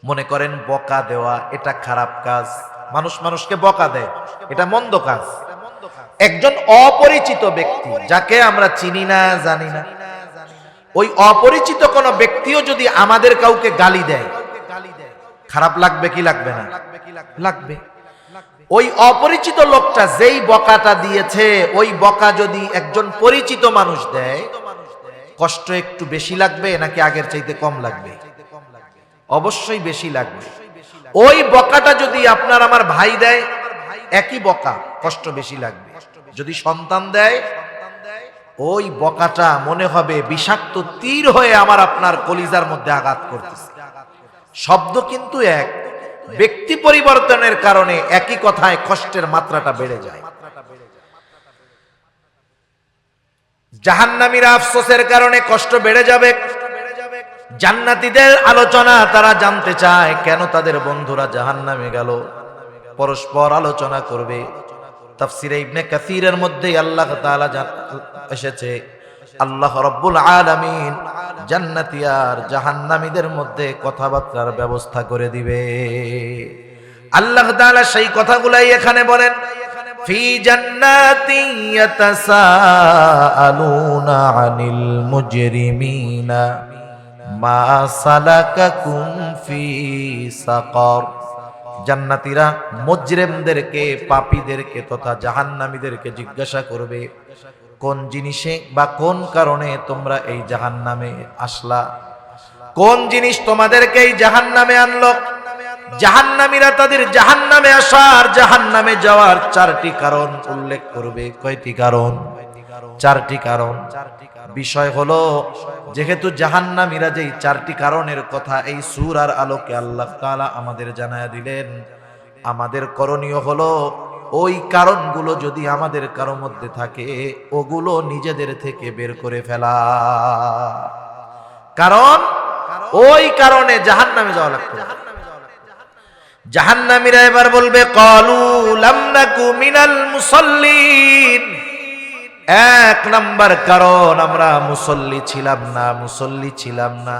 মনে করেন বকা দেওয়া এটা খারাপ কাজ, মানুষ মানুষকে বকা দেয়, এটা মন্দ কাজ। একজন অপরিচিত ব্যক্তি যাকে আমরা চিনি না, জানি না, ওই অপরিচিত কোন ব্যক্তিও যদি আমাদের কাউকে গালি দেয়, খারাপ লাগবে কি লাগবে না? লাগবে। ওই অপরিচিত লোকটা যেই বকাটা দিয়েছে, ওই বকা যদি একজন পরিচিত মানুষ দেয়, কষ্ট একটু বেশি লাগবে নাকি আগের চাইতে কম লাগবে? অবশ্যই বেশি লাগবে। ওই বকাটা যদি আপনার আমার ভাই দেয়, একই বকা, কষ্ট বেশি লাগবে। যদি সন্তান দেয়, ওই বকাটা মনে হবে বিষাক্ত তীর হয়ে আমার আপনার কলিজার মধ্যে আঘাত করতেছে। শব্দ কিন্তু এক, ব্যক্তি পরিবর্তনের কারণে একই কথায় কষ্টের মাত্রাটা বেড়ে যায়। জাহান্নামীরা আফসোসের কারণে কষ্ট বেড়ে যাবে। জান্নাতীদের আলোচনা, তারা জানতে চায় কেন তাদের বন্ধুরা জাহান্নামে গেল, পরস্পর আলোচনা করবে। তাফসিরে ইবনে কাসিরের মধ্যে আল্লাহ তাআলা এসেছে, আল্লাহ রাব্বুল আলামিন জান্নাতি আর জাহান্নামীদের মধ্যে কথাবার্তার ব্যবস্থা করে দিবে। আল্লাহ তাআলা সেই কথাগুলাই এখানে বলেন, ফি জান্নাতি ইয়াতাসাআলুনা আনিল মুজরিমিনা মা সালাকাকুম ফি সাকার। জান্নাতীরা মুজরিমদেরকে, পাপীদেরকে তথা জাহান্নামীদেরকে জিজ্ঞাসা করবে, কোন জিনিসে বা কোন কারণে তোমরা এই জাহান্নামে আসলা, কোন জিনিস তোমাদেরকে এই জাহান্নামে আনলো। জাহান্নামীরা তাদের জাহান্নামে আসার, জাহান্নামে যাওয়ার 4টি কারণ উল্লেখ করবে। কয়টি কারণ? 4টি কারণ। বিষয় হলো, যেহেতু জাহান্নামীরা যেই 4টি কারণের কথা এই সূরার আলোকে আল্লাহ তাআলা আমাদের জানায়া দিলেন, আমাদের করণীয় হলো ওই কারণগুলো যদি আমাদের কারো মধ্যে থাকে, ওগুলো নিজেদের থেকে বের করে ফেলা। কারণ ওই কারণে জাহান্নামে যাওয়া লাগবে। জাহান্নামীরা এবার বলবে, ক্বালু লাম নাকু মিনাল মুসাল্লিন। 1 নাম্বার কারণ, আমরা মুসল্লি ছিলাম না, মুসল্লি ছিলাম না।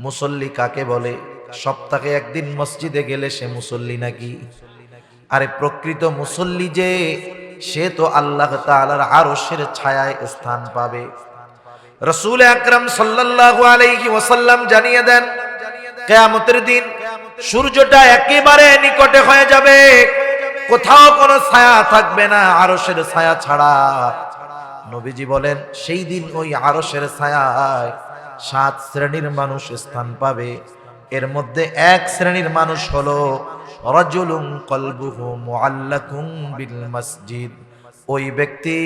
মুসল্লি কাকে বলে? সপ্তাহে একদিন মসজিদে গেলে সে মুসল্লি নাকি? আরে প্রকৃত মুসল্লি যে, সে তো আল্লাহ তাআলার আরশের ছায়ায় স্থান পাবে। রাসূল আকরাম সাল্লাল্লাহু আলাইহি ওয়াসাল্লাম জানিয়ে দেন, কিয়ামতের দিন সূর্যটা একেবারে নিকটে হয়ে যাবে। কোথাও কোনো ছায়া থাকবে না আরশের ছায়া ছাড়া। নবীজি বলেন সেই দিন ওই আরশের ছায়ায় 7 শ্রেণীর মানুষ স্থান পাবে। এর মধ্যে এক শ্রেণীর মানুষ হলো রাজুলুন কলবুহু মুআল্লাকুম বিল মসজিদ, ওই ব্যক্তি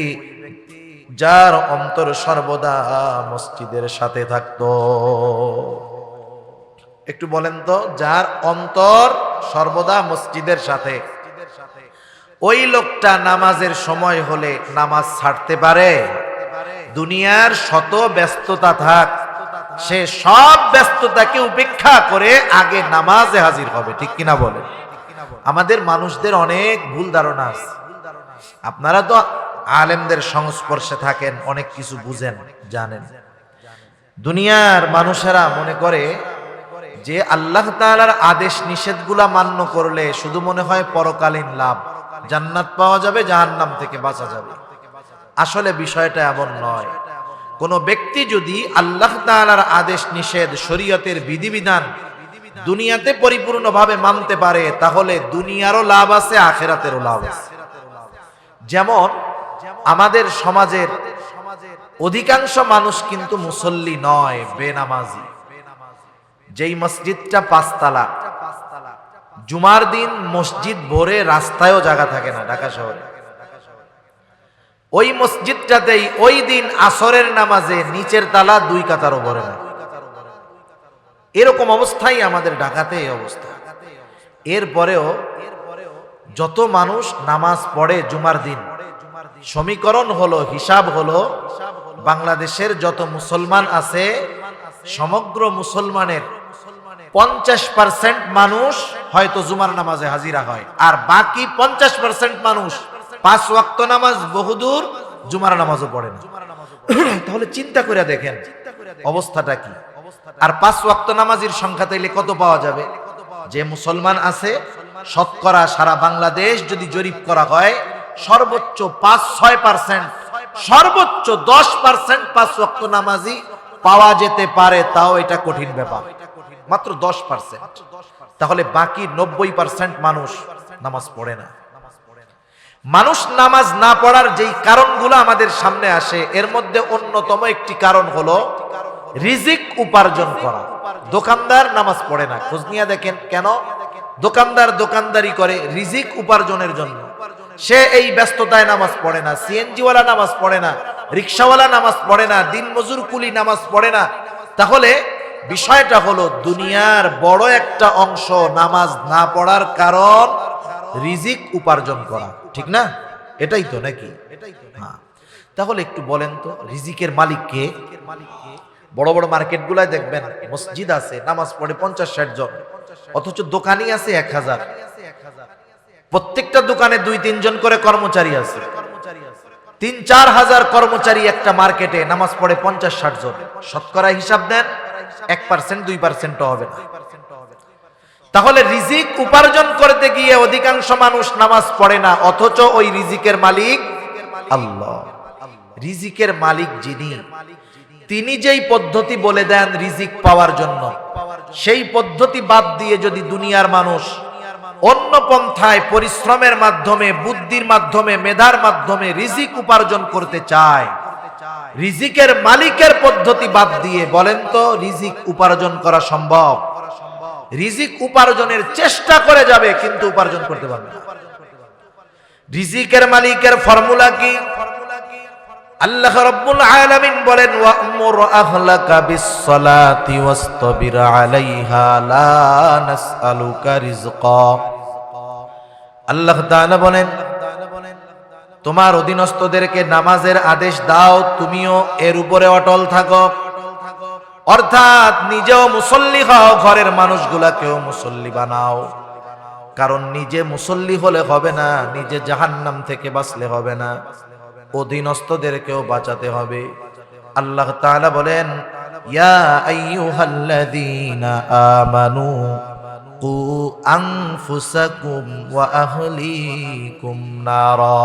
যার অন্তর সর্বদা মসজিদের সাথে থাকতো। একটু বলেন তো, যার অন্তর সর্বদা মসজিদের সাথে, ওই লোকটা নামাজের সময় হলে নামাজ ছাড়তে পারে? দুনিয়ার শত ব্যস্ততা থাক, সে সব ব্যস্ততাকে উপেক্ষা করে আগে নামাজে হাজির হবে। ঠিক কিনা বলে? আমাদের মানুষদের অনেক ভুল ধারণা আছে। আপনারা তো আলেমদের সংস্পর্শে থাকেন, অনেক কিছু বুঝেন, জানেন। দুনিয়ার মানুষেরা মনে করে যে আল্লাহ তাআলার আদেশ নিষেধগুলা মান্য করলে শুধু মনে হয় পরকালীন লাভ, জান্নাত পাওয়া যাবে, জাহান্নাম থেকে বাঁচা যাবে। আসলে বিষয়টা এমন নয়। কোন ব্যক্তি যদি আল্লাহ তাআলার আদেশ নিষেধ, শরীয়তের বিধিবিধান দুনিয়াতে পরিপূর্ণভাবে মানতে পারে, তাহলে দুনিয়ারও লাভ আছে, আখিরাতেরও লাভ আছে। যেমন আমাদের সমাজের অধিকাংশ মানুষ কিন্তু মুসল্লি নয়, বেনামাজি। যেই মসজিদটা 5 তালা, জুমার দিন মসজিদ ভরে রাস্তায়ও জায়গা থাকে না ঢাকা শহরে, ওই মসজিদটাতেই ওই দিন আসরের নামাজে নিচের তালা 2 কাতারও ভরে না। এরকম অবস্থাই আমাদের ঢাকাতে এই অবস্থা। এরপরেও যত মানুষ নামাজ পড়ে জুমার দিন, সমীকরণ হলো, হিসাব হলো, বাংলাদেশের যত মুসলমান আছে সমগ্র মুসলমানের 50% মানুষ হয়তো জুমার নামাজে হাজিরা হয়, আর বাকি 50% মানুষ 5 ওয়াক্ত নামাজ বহুদূর, জুমার নামাজও পড়ে না। তাহলে চিন্তা করে দেখেন অবস্থাটা কি। আর 5 ওয়াক্ত নামাজের সংখ্যা তাইলে কত পাওয়া যাবে? যে মুসলমান আছে শতকরা সারা বাংলাদেশ যদি জরিপ করা হয়, সর্বোচ্চ 5-6%, সর্বোচ্চ 10% 5 ওয়াক্ত নামাজি পাওয়া যেতে পারে। তাও এটা কঠিন ব্যাপার, মাত্র 10%। তাহলে বাকি 90% মানুষ নামাজ পড়ে না। মানুষ নামাজ না পড়ার যেই কারণগুলো আমাদের সামনে আসে, এর মধ্যে অন্যতম একটি কারণ হলো রিজিক উপার্জন করা। দোকানদার নামাজ পড়ে না, খোঁজ নিয়ে দেখেন কেন? দোকানদার দোকানদারি করে রিজিক উপার্জনের জন্য। সে এই ব্যস্ততায় নামাজ পড়ে না। সিএনজিওয়ালা নামাজ পড়ে না, রিক্সাওয়ালা নামাজ পড়ে না, দিনমজুর কুলি নামাজ পড়ে না। তাহলে বিষয়টা হলো দুনিয়ার বড় একটা অংশ নামাজ না পড়ার কারণ রিজিক উপার্জন করা। ঠিক না? এটাই তো নাকি? হ্যাঁ। তাহলে একটু বলেন তো, রিজিকের মালিক কে? বড় বড় মার্কেটগুলায় দেখবেন মসজিদ আছে, নামাজ পড়ে 50-60 জন, অথচ দোকানই আছে 1000। প্রত্যেকটা দোকানে 2-3 জন করে কর্মচারী আছে। 3-4 হাজার কর্মচারী একটা মার্কেটে, নামাজ পড়ে 50-60 জন। শতকরা হিসাব দেন, 1%, 2% হবে না। তাহলে রিজিক উপার্জন করতে গিয়ে অধিকাংশ মানুষ নামাজ পড়ে না, অথচ ওই রিজিকের মালিক আল্লাহ। রিজিকের মালিক যিনি, তিনি যেই পদ্ধতি বলে দেন রিজিক পাওয়ার জন্য, সেই পদ্ধতি বাদ দিয়ে যদি দুনিয়ার মানুষ অন্য পন্থায় পরিশ্রমের মাধ্যমে, বুদ্ধির মাধ্যমে, মেধার মাধ্যমে রিজিক উপার্জন করতে চায়, রিজিকের মালিকের পদ্ধতি বাদ দিয়ে বলেন তো রিজিক উপার্জন করা সম্ভব? রিজিক উপার্জনের চেষ্টা করে যাবে, কিন্তু উপার্জন করতে পারবে না। রিজিকের মালিকের ফর্মুলা কি? আল্লাহ রাব্বুল আলামিন বলেন, ওয়া'মুর আহলাকা বিস-সালাতি ওয়াসতাবির আলাইহা লা নাসআলুকা রিজকা। আল্লাহ তাআলা বলেন, তোমার অধীনস্থদেরকে নামাজের আদেশ দাও, তুমিও এর উপরে অটল থাকো। অর্থাৎ নিজেও মুসল্লি হও, ঘরের মানুষগুলাকেও মুসল্লি বানাও। কারণ নিজে মুসল্লি হলে হবে না, নিজে জাহান্নাম থেকে বাঁচলে হবে না, অধীনস্থদেরকেও বাঁচাতে হবে। আল্লাহ তাআলা বলেন, ইয়া আইয়ুহাল্লাযীনা আমানু কু আনফুসাকুম ওয়া আহলিকুম নারা।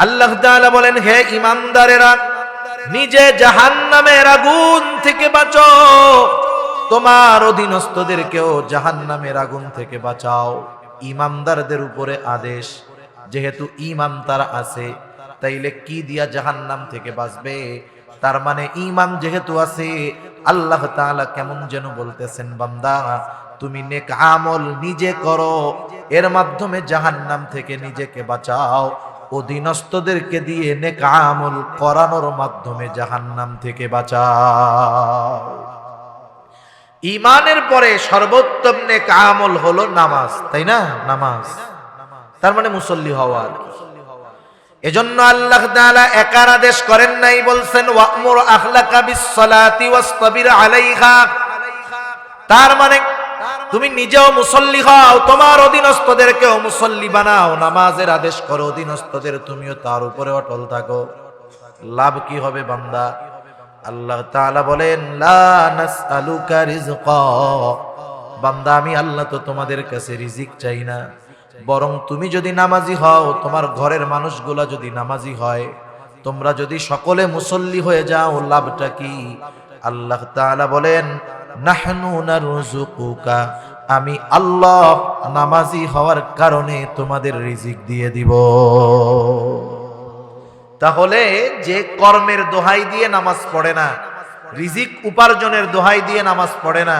আল্লাহ তাআলা বলেন, হে ঈমানদারেরা, নিজে জাহান্নামের আগুন থেকে বাঁচো, তোমার অধীনস্থদেরকেও জাহান্নামের আগুন থেকে বাঁচাও। ইমানদারদের উপরে আদেশ। যেহেতু ঈমান তার আছে, তাইলে কি দিয়া জাহান্নাম থেকে বাঁচবে? তার মানে ঈমান যেহেতু আছে, আল্লাহ তাআলা কেমন যেন বলতেছেন, বান্দা তুমি নেক আমল নিজে করো, এর মাধ্যমে জাহান্নাম থেকে নিজেকে বাঁচাও। অধীনস্থদেরকে দিয়ে নেক আমল করানোর মাধ্যমে জাহান্নাম থেকে বাঁচাও। ঈমানের পরে সর্বোত্তম নেক আমল হলো নামাজ, তাই না? নামাজ তার মানে মুসল্লি হওয়া। এজন্য আল্লাহ তাআলা একার আদেশ করেন নাই, বলছেন ওয়া'মুর আহলাকা বিস-সালাতি ওয়াসতাবির আলাইহা। তার মানে তুমি নিজেও মুসল্লি হও, তোমার অধীনস্থদেরকেও মুসল্লি বানাও, নামাজের আদেশ করো, অধীনস্থদের তুমিও তার উপরে অটল থাকো। লাভ কি হবে বান্দা? আল্লাহ তাআলা বলেন লা নাসআলুকা রিজকা। বান্দা আমি আল্লাহ তো তোমাদের কাছে রিজিক চাই না, বরং তুমি যদি নামাজি হও, তোমার ঘরের মানুষগুলা যদি নামাজি হয়, তোমরা যদি সকলে মুসল্লি হয়ে যাও, লাভটা কি? আল্লাহ তাআলা বলেন নাহনু নারযুকুকা, আমি আল্লাহ নামাজি হওয়ার কারণে তোমাদের রিজিক দিয়ে দিব। তাহলে যে কর্মের দোহাই দিয়ে নামাজ পড়ে না, রিজিক উপার্জনের দোহাই দিয়ে নামাজ পড়ে না,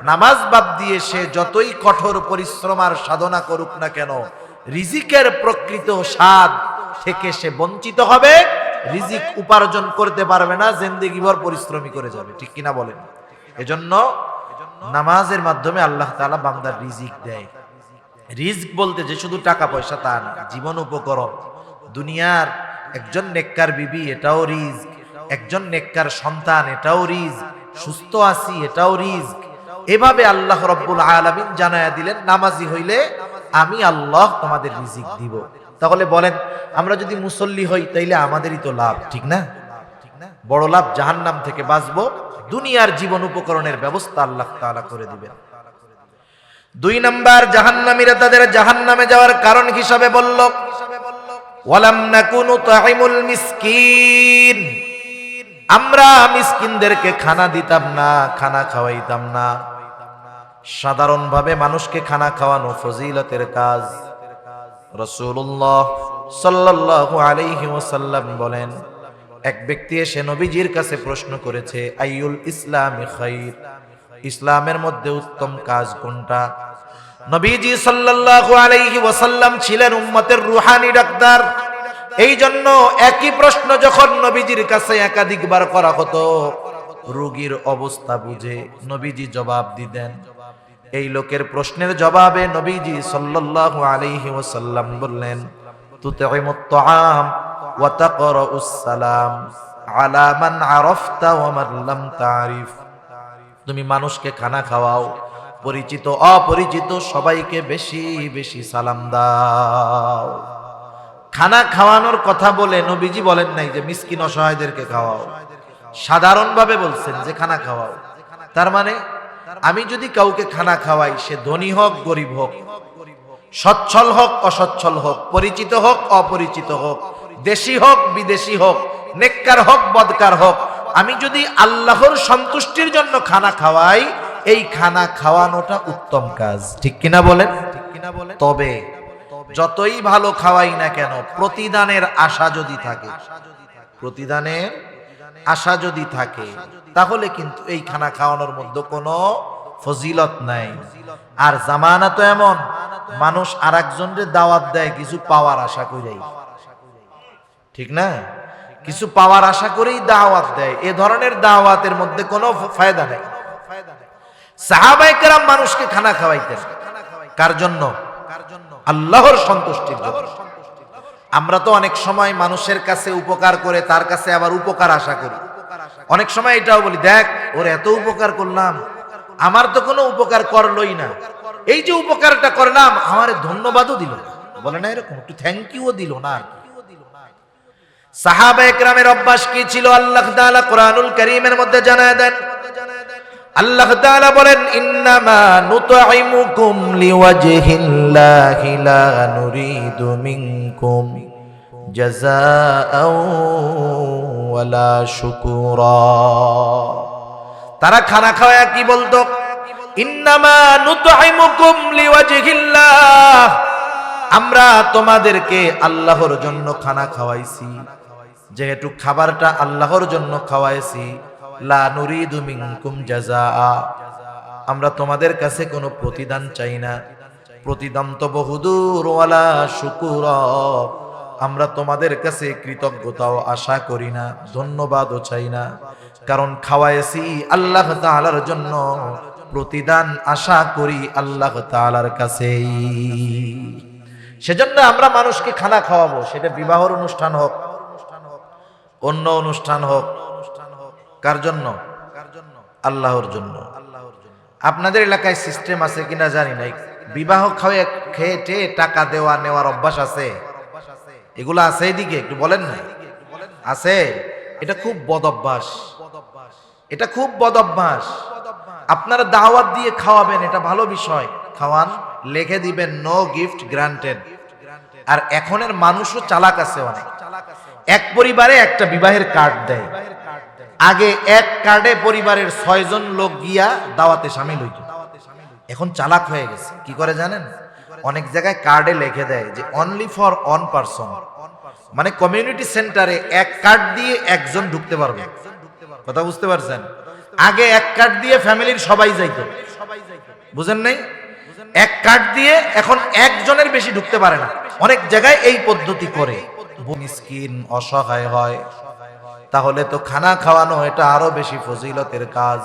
নামাজ বাদ দিয়ে সে যতই কঠোর পরিশ্রম আর সাধনা করুক না কেন, রিজিকের প্রকৃত স্বাদ থেকে সে বঞ্চিত হবে, রিজিক উপার্জন করতে পারবে না, জিন্দেগিভর পরিশ্রমী করে যাবে। ঠিক কিনা বলেন? এজন্য নামাজের মাধ্যমে আল্লাহ তাআলা বান্দার রিজিক দেয়। রিজিক বলতে যে শুধু টাকা পয়সা তা না, জীবন উপকরণ। দুনিয়ার একজন নেককার বিবি, এটাও রিজিক। একজন নেককার সন্তান, এটাও রিজিক। সুস্থ আছি, এটাও রিজিক। এভাবে আল্লাহ রাব্বুল আলামিন জানায়া দিলেন, নামাজি হইলে আমি আল্লাহ তোমাদের রিজিক দিব। তাহলে বলেন, আমরা যদি মুসল্লি হই তাইলে আমাদেরই তো লাভ, ঠিক না? বড় লাভ, জাহান্নাম থেকে বাঁচবো, দুনিয়ার জীবন উপকরণের ব্যবস্থা আল্লাহ তাআলা করে দিবেন। 2 নাম্বার, জাহান্নামীরা তাদের জাহান্নামে যাওয়ার কারণ হিসাবে বলল ওয়ালাম নাকুনু তু'ইমুল মিসকিন, আমরা মিসকিনদেরকে খানা দিতাম না, খানা খাওয়াইতাম না। সাধারণভাবে মানুষকে খানা খাওয়ানো ফজিলতের কাজ। রাসূলুল্লাহ সাল্লাল্লাহু আলাইহি ওয়াসাল্লাম বলেন, এক ব্যক্তি এসে নবীজির কাছে প্রশ্ন করেছে, আইয়ুল ইসলামি খাইর, ইসলামের মধ্যে উত্তম কাজ কোনটা? নবীজি সাল্লাল্লাহু আলাইহি ওয়াসাল্লাম ছিলেন উম্মতের রূহানি ডাক্তার। এই জন্য একই প্রশ্ন যখন নবীজির কাছে একাধিকবার করা হতো, রোগীর অবস্থা বুঝে নবীজি জবাব দিতেন। এই লোকের প্রশ্নের জবাবে নবীজি সাল্লাল্লাহু আলাইহি ওয়াসাল্লাম বললেন, তুতঈমুত তুআম ওয়া তাকরাউস সালাম আলা মান আরাফতা ওয়া মান লাম তারিফ। তুমি মানুষকে খানা খাওয়াও, পরিচিত অপরিচিত সবাইকে বেশি বেশি সালাম দাও। খানা খাওয়ানোর কথা বলে নবীজি বলেন নাই যে মিসকিন অসহায়দেরকে খাওয়াও, সাধারণভাবে বলছেন যে খানা খাওয়াও। তার মানে আমি যদি কাউকে খানা খাওয়াই, সে ধনী হোক গরিব হোক, সচ্ছল হোক অসচ্ছল হোক, পরিচিত হোক অপরিচিত হোক, দেশি হোক বিদেশি হোক, নেককার হোক বদকার হোক, আমি যদি আল্লাহর সন্তুষ্টির জন্য খানা খাওয়াই, এই খানা খাওয়ানোটা উত্তম কাজ। ঠিক কিনা বলেন? তবে যতই ভালো খাওয়াই না কেন, প্রতিদানের আশা যদি থাকে, প্রতিদানের আশা যদি থাকে, তাহলে কিন্তু এই খানা খাওয়ানোর মধ্যে কোনো ফজিলত নাই। আর জামানা তো এমন, মানুষ আর একজনের দাওয়াত দেয় কিছু পাওয়ার আশা করেই, ঠিক না? কিছু পাওয়ার আশা করেই দাওয়াত দেয়। এ ধরনের দাওয়াতের মধ্যে কোনো ফায়দা নেই। সাহাবায়ে কেরাম মানুষকে খানা খাওয়াইতেন কার জন্য? আল্লাহর সন্তুষ্টির জন্য। আমরা তো অনেক সময় মানুষের কাছে উপকার করে তার কাছে আবার উপকার আশা করি। অনেক সময় এটাও বলি, দেখ ওর এত উপকার করলাম, আমার তো কোনো উপকার করলোই না, এই যে উপকারটা করলাম আমার ধন্যবাদও দিল না, বলে না এরকম, একটু থ্যাংক ইউও দিল না। সাহাবায়ে কেরামের অভ্যাস কি ছিল? আল্লাহ তাআলা কোরআনুল কারীমের মধ্যে জানায় দেন। আল্লাহ তাআলা বলেন, ইন্নামা নুতঈমুকুম লিওয়াজহিল্লাহি লা নুরিদু মিনকুম জাযাআও ওয়ালা শুকুরা। তারা খানা খাওয়া কি বলতো? ইন্নামা নুতঈমুকুম লিওয়াজহিল্লাহ, আমরা তোমাদেরকে আল্লাহর জন্য খানা খাওয়াইছি। যেহেতু খাবারটা আল্লাহর জন্য খাওয়াইছি, লা নুরিদু মিনকুম জাযাআ, আমরা তোমাদের কাছে কোনো প্রতিদান চাই না। প্রতিদান তো বহুদূর, ওয়ালা শুকুরা, আমরা তোমাদের কাছে কৃতজ্ঞতাও আশা করি না, ধন্যবাদও চাই না। কারণ খাওয়াইছি আল্লাহ তাআলার জন্য, প্রতিদান আশা করি আল্লাহ তাআলার কাছেই। সেজন্য আমরা মানুষকে খানা খাওয়াবো, সেটা বিবাহের অনুষ্ঠান হোক, অন্য অনুষ্ঠান হোক। কার জন্য? আল্লাহর জন্য। আপনাদের এলাকায় সিস্টেম আছে কিনা জানি না, বিবাহ খাওয়া খেয়ে টাকা দেওয়া নেওয়ার অভ্যাস আছে? এগুলো আছে এদিকে? একটু বলেন না। আছে? এটা খুব বদ অভ্যাস, এটা খুব বদ অভ্যাস। আপনারা দাওয়াত দিয়ে খাওয়াবেন, এটা ভালো বিষয়, খাওয়ান, লিখে দিবেন নো গিফট গ্রান্টেড। আর এখনের মানুষও চালাক আছে অনেক। এক পরিবারে একটা বিবাহের কার্ড দেয়, আগে এক কার্ডে পরিবারের 6 জন লোক গিয়া দাওয়াতে শামিল হইত। এখন চালাক হয়ে গেছে, কি করে জানেন? অনেক জায়গায় কার্ডে লিখে দেয় যে অনলি ফর ওয়ান পারসন, মানে কমিউনিটি সেন্টারে এক কার্ড দিয়ে একজন ঢুকতে পারবে। কথা বুঝতে পারছেন? আগে এক কার্ড দিয়ে ফ্যামিলির সবাই যাইত, বুঝেন নাই? এক কার্ড দিয়ে এখন একজনের বেশি ঢুকতে পারে না। অনেক জায়গায় এই পদ্ধতি করে। মিসকিন অসহায় হয়, তাহলে তো খানা খাওয়ানো এটা আরো বেশি ফজিলতের কাজ।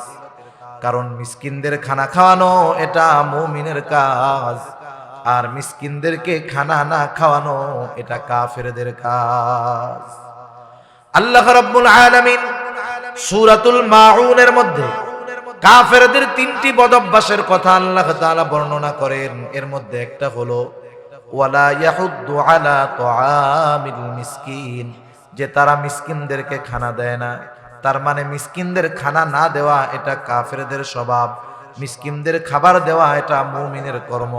কারণ মিসকিনদের খানা খাওয়ানো এটা মুমিনের কাজ, আর মিসকিনদেরকে খানা না খাওয়ানো এটা কাফেরদের কাজ। আল্লাহ রাব্বুল আলামিন সূরাতুল মাউনের মধ্যে কাফেরদের 3টি বদঅভ্যাসের কথা আল্লাহ তাআলা বর্ণনা করেন। এর মধ্যে একটা হলো ওয়ালা ইয়াহুদ্দু আলা তুআমিল মিসকিন, যে তারা মিসকিনদেরকে খানা দেয় না। তার মানে মিসকিনদের খানা না দেওয়া এটা কাফেরদের স্বভাব, মিসকিনদের খাবার দেওয়া এটা মুমিনের কর্ম।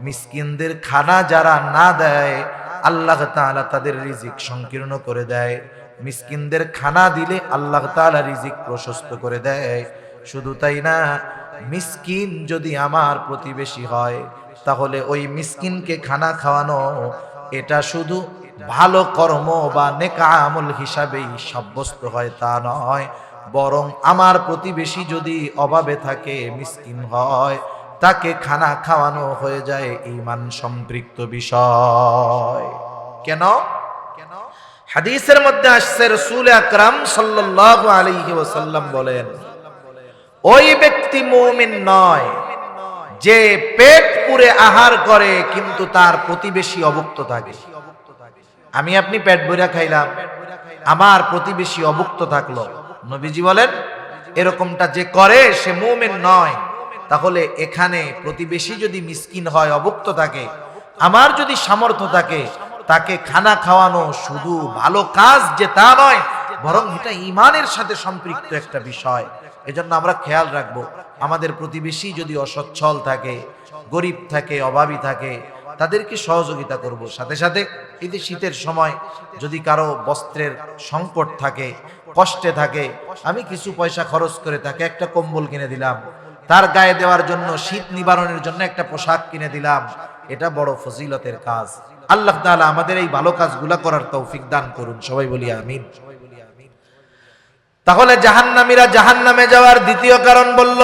মিসকিনদের খানা যারা না দেয়, আল্লাহ তাআলা তাদের রিজিক সংকীর্ণ করে দেয়। মিসকিনদের খানা দিলে আল্লাহ তাআলা রিজিক প্রশস্ত করে দেয়। শুধু তাই না, মিসকিন যদি আমার প্রতিবেশী হয়, তাহলে ওই মিসকিনকে খানা খাওয়ানো এটা শুধু ভালো কর্ম বা নেক আমল হিসাবেই সাব্যস্ত হয় তা নয়, বরং আমার প্রতিবেশী যদি অভাবে থাকে, মিসকিন হয়, তাকে খানা খাওয়ানো হয়ে যায় ঈমান সম্পৃক্ত বিষয়। কেন? হাদিসের মধ্যে আসছে রাসূল আকরাম সাল্লাল্লাহু আলাইহি ওয়াসাল্লাম বলেন, ওই ব্যক্তি মুমিন নয় যে পেট পুরে আহার করে কিন্তু তার প্রতিবেশী অভুক্ত থাকে। আমি আপনি পেট ভরে খাইলাম, আমার প্রতিবেশী অভুক্ত থাকলো, নবীজি বলেন এরকমটা যে করে সে মুমিন নয়। তাহলে এখানে প্রতিবেশী যদি মিসকিন হয়, অভুক্ত থাকে, আমার যদি সামর্থ্য থাকে, তাকে খানা খাওয়ানো শুধু ভালো কাজ যে তা নয়, বরং এটা ঈমানের সাথে সম্পৃক্ত একটা বিষয়। এজন্য আমরা খেয়াল রাখবো, আমাদের প্রতিবেশী যদি অসচ্ছল থাকে, গরিব থাকে, অভাবী থাকে, তাদেরকে সহযোগিতা করব। সাথে সাথে এই যে শীতের সময় যদি কারো বস্ত্রের সংকট থাকে, কষ্টে থাকে, আমি কিছু পয়সা খরচ করে তাকে একটা কম্বল কিনে দিলাম, তার গায়ে দেওয়ার জন্য, শীত নিবারণের জন্য একটা পোশাক কিনে দিলাম, এটা বড় ফজিলতের কাজ। আল্লাহ তাআলা আমাদের এই ভালো কাজগুলা করার তৌফিক দান করুন, সবাই বলি আমিন। তাহলে জাহান্নামীরা জাহান্নামে যাওয়ার দ্বিতীয় কারণ বলল,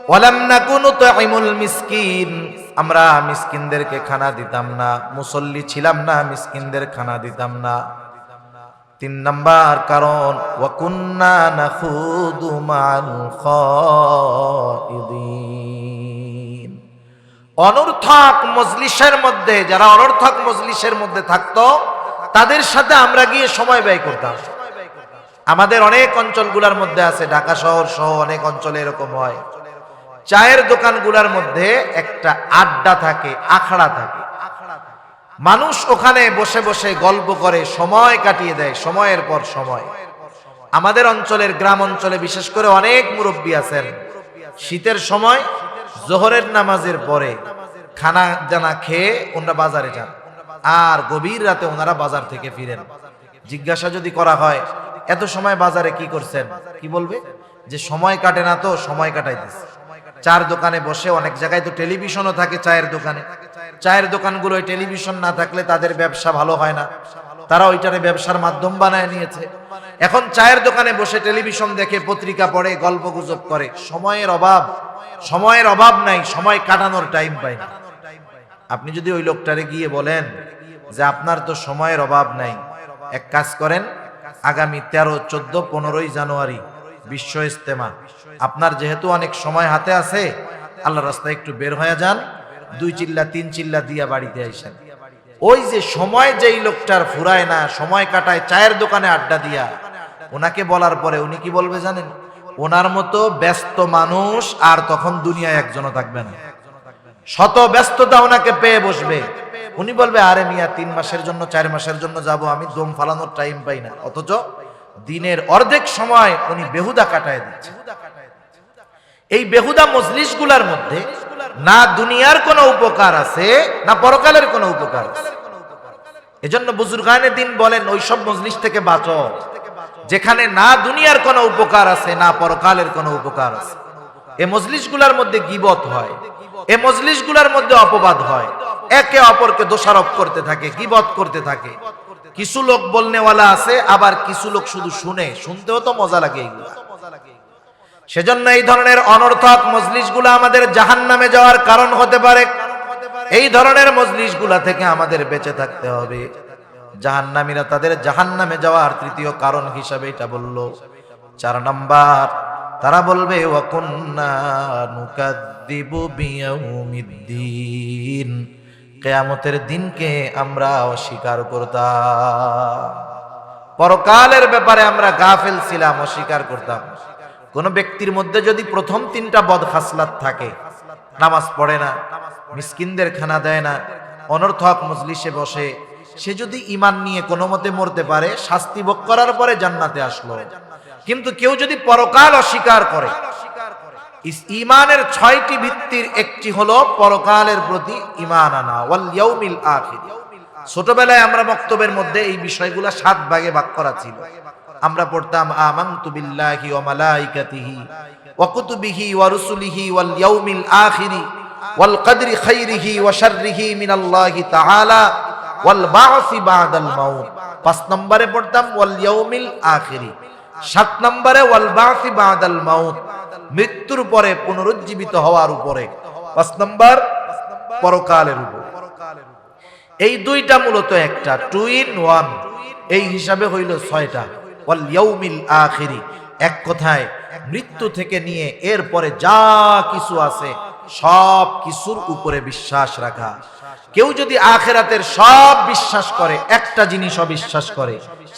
ওয়ালাম নাকুনু তুইমুল মিসকিন, আমরা মিসকিনদেরকে খানা দিতাম না, মুসল্লি ছিলাম না, মিসকিনদের খানা দিতাম না। 3 নাম্বার কারণ, ওয়া কুন্না নাখুদু মাল খাইদিন, অনর্থক মজলিসের মধ্যে, যারা অনর্থক মজলিসের মধ্যে থাকতো তাদের সাথে আমরা গিয়ে সময় ব্যয় করতাম। আমাদের অনেক অঞ্চলগুলোর মধ্যে আছে, ঢাকা শহর সহ অনেক অঞ্চলে এরকম হয়, চায়ের দোকানগুলোর মধ্যে একটা আড্ডা থাকে, আখড়া থাকে, মানুষ ওখানে বসে বসে গল্প করে সময় কাটিয়ে দেয়, সময়ের পর সময়। আমাদের অঞ্চলের গ্রাম অঞ্চলে বিশেষ করে অনেক মুরব্বী আছেন, শীতের সময় জোহরের নামাজের পরে খানা দানা খেয়ে ওনারা বাজারে যান, আর গভীর রাতে ওনারা বাজার থেকে ফিরেন। জিজ্ঞাসা যদি করা হয় এত সময় বাজারে কি করছেন, কি বলবে? যে সময় কাটে না তো, সময় কাটাইতেছে। চার দোকানে বসে, অনেক জায়গায় তো টেলিভিশনও থাকে চায়ের দোকানে, চায়ের দোকানগুলোয় টেলিভিশন না থাকলে তাদের ব্যবসা ভালো হয় না, তারা ওইটারে ব্যবসার মাধ্যম বানায় নিয়েছে। এখন চায়ের দোকানে বসে টেলিভিশন দেখে, পত্রিকা পড়ে, গল্প গুজব করে। সময়ের অভাব নাই, সময় কাটানোর টাইম পায় না। আপনি যদি ওই লোকটারে গিয়ে বলেন যে আপনার তো সময়ের অভাব নাই, এক কাজ করেন, আগামী 13, 14, 15ই জানুয়ারি বিশ্ব ইজতেমা, আপনার যেহেতু অনেক সময় হাতে আছে, আল্লাহর রাস্তায় একটু বের হয়ে যান, 2 চিল্লা 3 চিল্লা দিয়া বাড়িতে আইসেন। ওই যে সময় যেই লোকটার ফুরায় না, সময় কাটায় চায়ের দোকানে আড্ডা দিয়া, ওনাকে বলার পরে উনি কি বলবে জানেন? ওনার মতো ব্যস্ত মানুষ আর তখন দুনিয়ায় একজনও থাকবে না। শত ব্যস্ততা ওনাকে পেয়ে বসবে। উনি বলবে, আরে মিয়া 3 মাসের জন্য 4 মাসের জন্য যাব, আমি দম ফালানোর টাইম পাই না। অথচ দিনের অর্ধেক সময় উনি বেহুদা কাটায় দিচ্ছে। এই বেহুদা মজলিসগুলোর মধ্যে না দুনিয়ার কোনো উপকার আছে, না পরকালের কোনো উপকার আছে। এজন্য বুজুর্গানে দিন বলেন, ওইসব মজলিস থেকে বাঁচো যেখানে না দুনিয়ার কোনো উপকার আছে, না পরকালের কোনো উপকার আছে। এই মজলিসগুলোর মধ্যে গীবত হয়, এই মজলিসগুলোর মধ্যে অপবাদ হয়, একে অপরকে দোষারোপ করতে থাকে, গীবত করতে থাকে। কিছু লোক বলনেওয়ালা আছে, আবার কিছু লোক শুধু শুনে, শুনতেও তো মজা লাগে এইগুলা। সেজন্য এই ধরনের অনর্থক মজলিসগুলো আমাদের জাহান্নামে যাওয়ার কারণ হতে পারে। এই ধরনের মজলিসগুলা থেকে আমাদের বেঁচে থাকতে হবে। জাহান্নামীরা তাদের জাহান্নামে যাওয়ার তৃতীয় কারণ হিসাবে এটা বলল। 4 নাম্বার, তারা বলবে ওয়াকুন্না নুকাদ্দিবু বিয়াউমিদ্দিন, কিয়ামতের দিনকে আমরা অস্বীকার করতাম। পরকালের ব্যাপারে আমরা গাফেল ছিলাম, অস্বীকার করতাম। কোন ব্যক্তির মধ্যে যদি প্রথম 3টা বদ খাসলাত থাকে, নামাজ পড়ে না, মিসকিনদের খানা দেয় না, অনর্থক মজলিসে বসে, সে যদি ঈমান নিয়ে কোনো মতে মরতে পারে, শাস্তি ভোগ করার পরে জান্নাতে আসলো। কিন্তু কেউ যদি পরকাল অস্বীকার করে, ঈমানের 6টি ভিত্তির একটি হলো পরকালের প্রতি ঈমান আনা, ওয়াল ইয়াউমিল আখির। ছোটবেলায় আমরা বক্তব্যের মধ্যে এই বিষয়গুলো 7 ভাগে ভাগ করা ছিল। আমরা পড়তাম আমানতু বিল্লাহি ওয়া মালাইকাতিহি ওয়া কুতুবিহি ওয়া রুসুলিহি ওয়াল ইয়াউমিল আখির ওয়াল কদরি খাইরিহি ওয়া শাররিহি মিনাল্লাহি তাআলা ওয়াল বা'সি বা'দাল মাউত। 5 নম্বরে পড়তাম ওয়াল ইয়াউমিল আখির। 7 নম্বরে ওয়াল বা'সি বা'দাল মাউত, মৃত্যুর পরে পুনরুজ্জীবিত হওয়ার উপরে। 5 নম্বর পরকালের উপর। এই 2টা মূলত একটা 2 in 1, এই হিসাবে হইল 6টা। ওয়াল ইয়াউমিল আখির, এক কথায় মৃত্যু থেকে নিয়ে এরপরে যা কিছু আছে সব কিছুর উপরে বিশ্বাস রাখা। কেউ যদি আখিরাতের সব বিশ্বাস করে, একটা জিনিস অবিশ্বাস করে,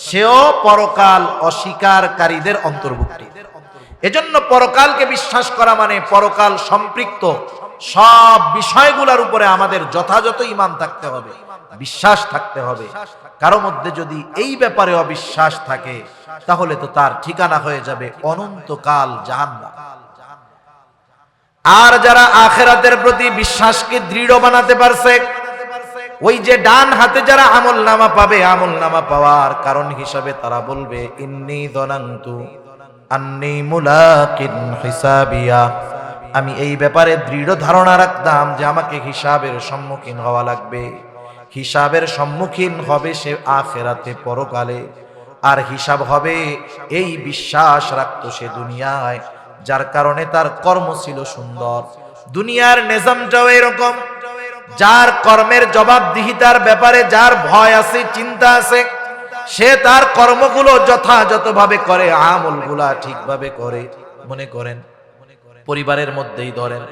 সেও পরকাল অস্বীকারীদের অন্তর্ভুক্ত। এজন্য পরকালকে বিশ্বাস করা মানে পরকাল সম্পৃক্ত সব বিষয়গুলোর উপরে আমাদের যথাযথ ঈমান থাকতে হবে, বিশ্বাস থাকতে হবে। কারো মধ্যে যদি এই ব্যাপারে অবিশ্বাস থাকে, তাহলে তো তার ঠিকানা হয়ে যাবে অনন্তকাল জাহান্নাম। আর যারা আখিরাতের প্রতি বিশ্বাসকে দৃঢ় বানাতে পারছে, ওই যে ডান হাতে যারা আমলনামা পাবে, আমলনামা পাওয়ার কারণ হিসাবে তারা বলবে ইন্নী যানানতু আন্নী মুলাকিন হিসাবিয়া, আমি এই ব্যাপারে দৃঢ় ধারণা রাখতাম যে আমাকে হিসাবের সম্মুখীন হওয়া লাগবে। হিসাবের সম্মুখীন হবে সে আখিরাতে, পরকালে। আর হিসাব হবে এই বিশ্বাস রাখতো সে দুনিয়ায়, যার কারণে তার কর্ম ছিল সুন্দর। দুনিয়ার নিজামটাও এরকম, যার কর্মের জবাবদিহিতার ব্যাপারে যার ভয় আছে, চিন্তা আছে, সে তার কর্মগুলো যথাযথভাবে করে, আমলগুলা ঠিকভাবে করে। মনে করেন পরিবারের মধ্যেই ধরেন,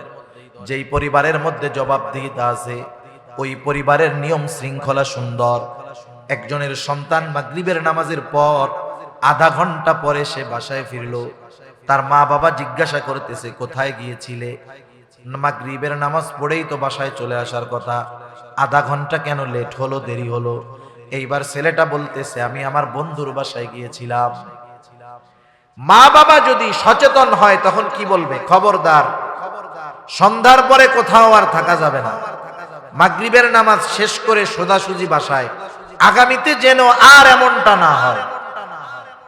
যেই পরিবারের মধ্যে জবাবদিহিতা আছে, ওই পরিবারের নিয়ম শৃঙ্খলা সুন্দর। একজনের সন্তান মাগরিবের নামাজের পর আধা ঘন্টা পরে সে বাসায় ফিরলো, তার মা বাবা জিজ্ঞাসা করতেছে কোথায় গিয়েছিলে? মাগরিবের নামাজ পড়েই তো বাসায় চলে আসার কথা, আধা ঘন্টা কেন লেট হলো, দেরি হলো? এইবার ছেলেটা বলতেছে আমি আমার বন্ধুর বাসায় গিয়েছিলাম। মা বাবা যদি সচেতন হয় তখন কি বলবে? খবরদার, সন্ধ্যার পরে কোথাও আর থাকা যাবে না, মাগরিবের নামাজ শেষ করে সোজাসুজি বাসায়, আগামীতে যেন আর এমনটা না হয়।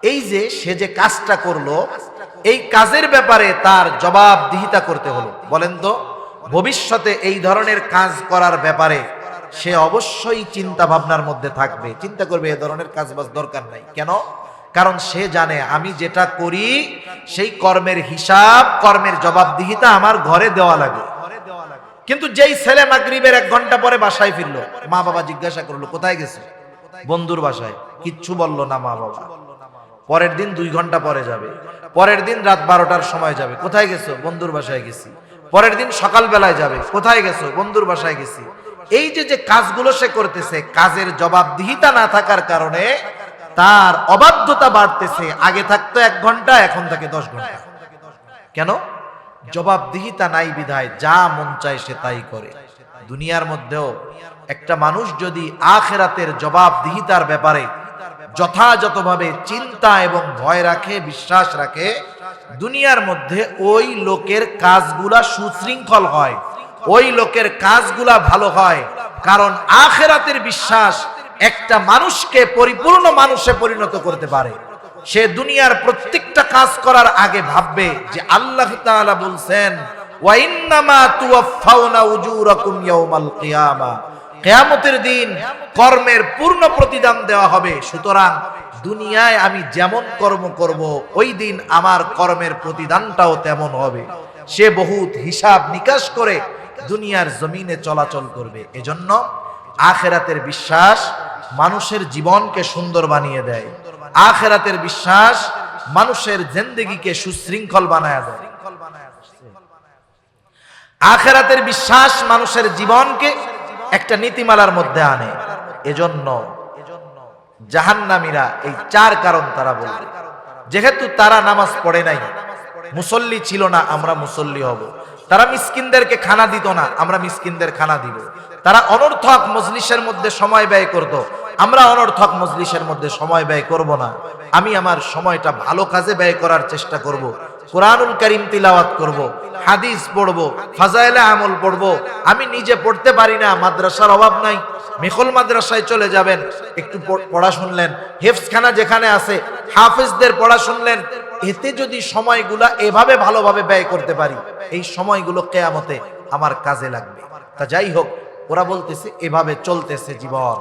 এই যে সে যে কাজটা করলো, এই কাজের ব্যাপারে তার জবাবদিহিতা করতে হলো। বলেন তো, ভবিষ্যতে এই ধরনের কাজ করার ব্যাপারে সে অবশ্যই চিন্তা ভাবনার মধ্যে থাকবে, চিন্তা করবে এ ধরনের কাজ বাজ দরকার নাই। কেন? কারণ সে জানে আমি যেটা করি সেই কর্মের হিসাব, কর্মের জবাবদিহিতা আমার ঘরে দেওয়া লাগে। কিন্তু যেই ছেলে মাগরিবের 1 ঘন্টা পরে বাসায় ফিরলো, মা বাবা জিজ্ঞাসা করলো কোথায় গেছে, বন্ধুর বাসায়, কিচ্ছু বললো না মা বাবা। পরের দিন 2 ঘন্টা পরে যাবে, পরের দিন রাত 12টার সময় যাবে, কোথায় গেছো, বন্ধুর বাসায় গেছি। পরের দিন সকাল বেলায় যাবে, কোথায় গেছো, বন্ধুর বাসায় গেছি। এই যে কাজগুলো সে করতেছে, কাজের জবাবদিহিতা না থাকার কারণে তার অবাধ্যতা বাড়তেছে। আগে থাকতো 1 ঘন্টা, এখন থাকে 10 ঘন্টা। কেন? জবাবদিহিতা নাই বিধায় যা মন চায় সে তাই করে। দুনিয়ার মধ্যেও একটা মানুষ যদি আখিরাতের জবাবদিহিতার ব্যাপারে যথাযথভাবে চিন্তা এবং ভয় রাখে, বিশ্বাস রাখে, দুনিয়ার মধ্যে ওই লোকের কাজগুলা সুশৃঙ্খল হয়, ওই লোকের কাজগুলা ভালো হয়। কারণ আখিরাতের বিশ্বাস একটা মানুষকে পরিপূর্ণ মানুষে পরিণত করতে পারে। সে দুনিয়ার প্রত্যেকটা কাজ করার আগে ভাববে যে আল্লাহ তাআলা বলছেন ওয়া ইন্নামা তুওয়াফাউনা উজুরাকুম ইয়াউমাল কিয়ামা, কিয়ামতের দিন কর্মের পূর্ণ প্রতিদান দেওয়া হবে। সুতরাং দুনিয়ায় আমি যেমন কর্ম করব ওই দিন আমার কর্মের প্রতিদানটাও তেমন হবে। সে বহুত হিসাব নিকাশ করে দুনিয়ার জমিনে চলাচল করবে। এজন্য আখিরাতের বিশ্বাস মানুষের জীবনকে সুন্দর বানিয়ে দেয়। আখিরাতের বিশ্বাস মানুষের জিন্দেগিকে সুশৃঙ্খল বানায় দেয়। আখিরাতের বিশ্বাস মানুষের জীবনকে একটা নীতিমালার মধ্যে আনে। এজন্য জাহান্নামীরা এই 4 কারণ তারা বলবে। যেহেতু তারা নামাজ পড়ে নাই, মুসল্লি ছিল না, আমরা মুসল্লি হব। তারা মিসকিনদেরকে খানা দিত না, আমরা মিসকিনদের খানা দিব। তারা অনর্থক মজলিসের মধ্যে সময় ব্যয় করত, আমরা অনর্থক মজলিসের মধ্যে সময় ব্যয় করব না। আমি আমার সময়টা ভালো কাজে ব্যয় করার চেষ্টা করব। কোরআনুল কারীম তিলাওয়াত করব, হাদিস পড়ব, ফাজাইলে আমল পড়ব। আমি নিজে পড়তে পারি না, মাদ্রাসার অভাব নাই, মিখল মাদ্রাসায় চলে যাবেন, একটু পড়া শুনলেন, হেফজখানা যেখানে আছে হাফেজদের পড়া শুনলেন। এতে যদি সময়গুলা এভাবে ভালোভাবে ব্যয় করতে পারি, এই সময়গুলো কিয়ামতে আমার কাজে লাগবে। তা যাই হোক, ওরা বলতেছে এভাবে চলতেছে জীবন।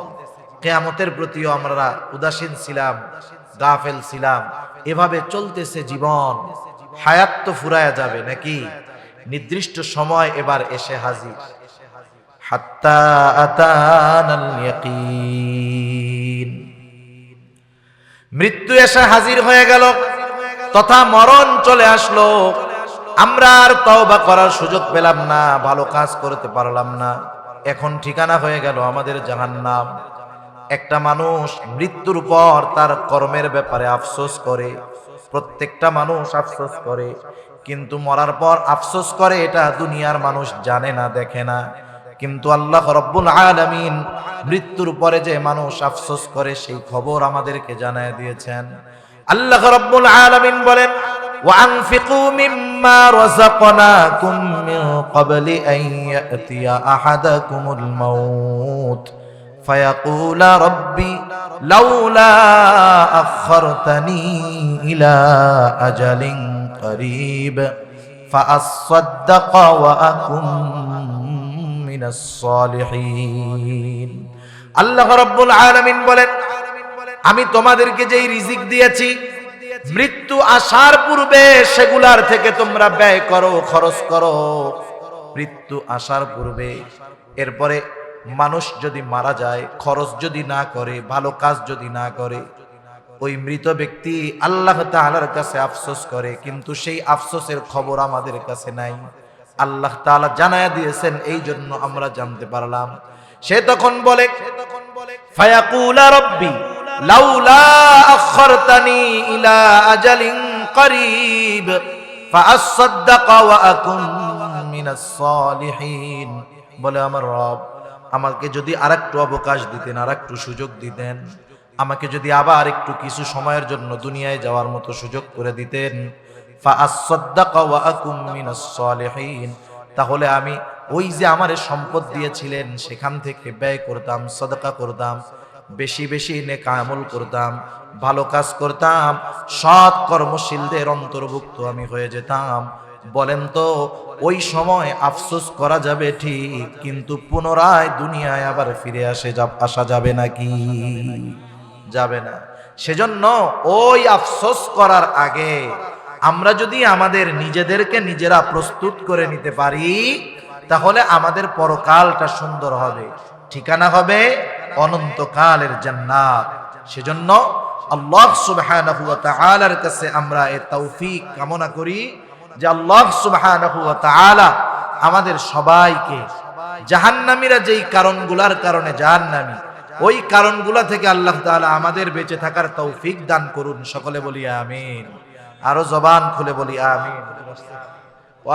কিয়ামতের প্রতিও আমরা উদাসীন ছিলাম, গাফেল ছিলাম। এভাবে চলতেছে জীবন। হায়াত তো ফুরায়া যাবে নাকি? নির্দিষ্ট সময় এবার এসে হাজির। হাত্তা আতানাল ইয়াকিন, মৃত্যু এসে হাজির হয়ে গেল, তথা মরণ চলে আসলো। আমরা আর তওবা করার সুযোগ পেলাম না, ভালো কাজ করতে পারলাম না। এখন ঠিকানা হয়ে গেল আমাদের জাহান্নাম। একটা মানুষ মৃত্যুর পর তার কর্মের ব্যাপারে আফসোস করে, প্রত্যেকটা মানুষ আফসোস করে, কিন্তু মরার পর আফসোস করে এটা দুনিয়ার মানুষ জানে না, দেখে না। কিন্তু আল্লাহ রাব্বুল আলামিন মৃত্যুর পরে যে মানুষ আফসোস করে সেই খবর আমাদেরকে জানায় দিয়েছেন। আল্লাহ রাব্বুল আলামিন বলেন وأنفقوا مما رزقناكم من قبل أن يأتي أحدكم الموت فيقول ربي لولا أخرتني إلى أجل قريب فأصدق وأكن من الصالحين। আল্লাহ রাব্বুল আলামিন বলেন আমি তোমাদেরকে যেই রিজিক দিয়েছি মৃত্যু আসার পূর্বে সেগুলার থেকে তোমরা ব্যয় করো, খরচ করো। মৃত্যু আসার পূর্বে, এরপরে মানুষ যদি মারা যায়, খরচ যদি না করে, ভালো কাজ যদি না করে, ওই মৃত ব্যক্তি আল্লাহ তাআলার কাছে আফসোস করে, কিন্তু সেই আফসোসের খবর আমাদের কাছে নাই। আল্লাহ তাআলা জানায়া দিয়েছেন, এই জন্য আমরা জানতে পারলাম। সে তখন বলে ফায়াকুলা রব্বি লাউলা আখরতানি ইলা আজালিন করিব ফাআসাদদাকা ওয়া আকুন মিনাস সালিহিন। বলে আমার রব আমাকে যদি আরেকটু অবকাশ দিতেন, আরেকটু সুযোগ দিতেন, আমাকে যদি আবার একটু কিছু সময়ের জন্য দুনিয়ায় যাওয়ার মতো সুযোগ করে দিতেন, ফাআসাদদাকা ওয়া আকুন মিনাস সালিহিন, তাহলে আমি ওই যে আমারে সম্পদ দিয়েছিলেন সেখান থেকে ব্যয় করতাম, সদকা করতাম। বেশি বেশি নেক আমল করতাম, ভালো কাজ করতাম, সৎ কর্মশীলদের অন্তর্ভুক্ত আমি হয়ে যেতাম। বলেন তো ওই সময় আফসোস করা যাবে ঠিক, কিন্তু পুনরায় দুনিয়ায় আবার ফিরে আসা যাবে নাকি? যাবে না। সেজন্য ওই আফসোস করার আগে আমরা যদি আমাদের নিজেদেরকে নিজেরা প্রস্তুত করে নিতে পারি, তাহলে আমাদের পরকালটা সুন্দর হবে, ঠিকানা হবে অনন্তকালের জান্নাত। সেজন্য আল্লাহ সুবহানাহু ওয়া তাআলার কাছে আমরা এই তৌফিক কামনা করি যে আল্লাহ সুবহানাহু ওয়া তাআলা আমাদের সবাইকে জাহান্নামীরা যেই কারণগুলার কারণে জাহান্নামী, ওই কারণগুলা থেকে আল্লাহ তাআলা আমাদের বেঁচে থাকার তৌফিক দান করুন। সকলে বলি আমিন, আরো জবান খুলে বলি আমিন।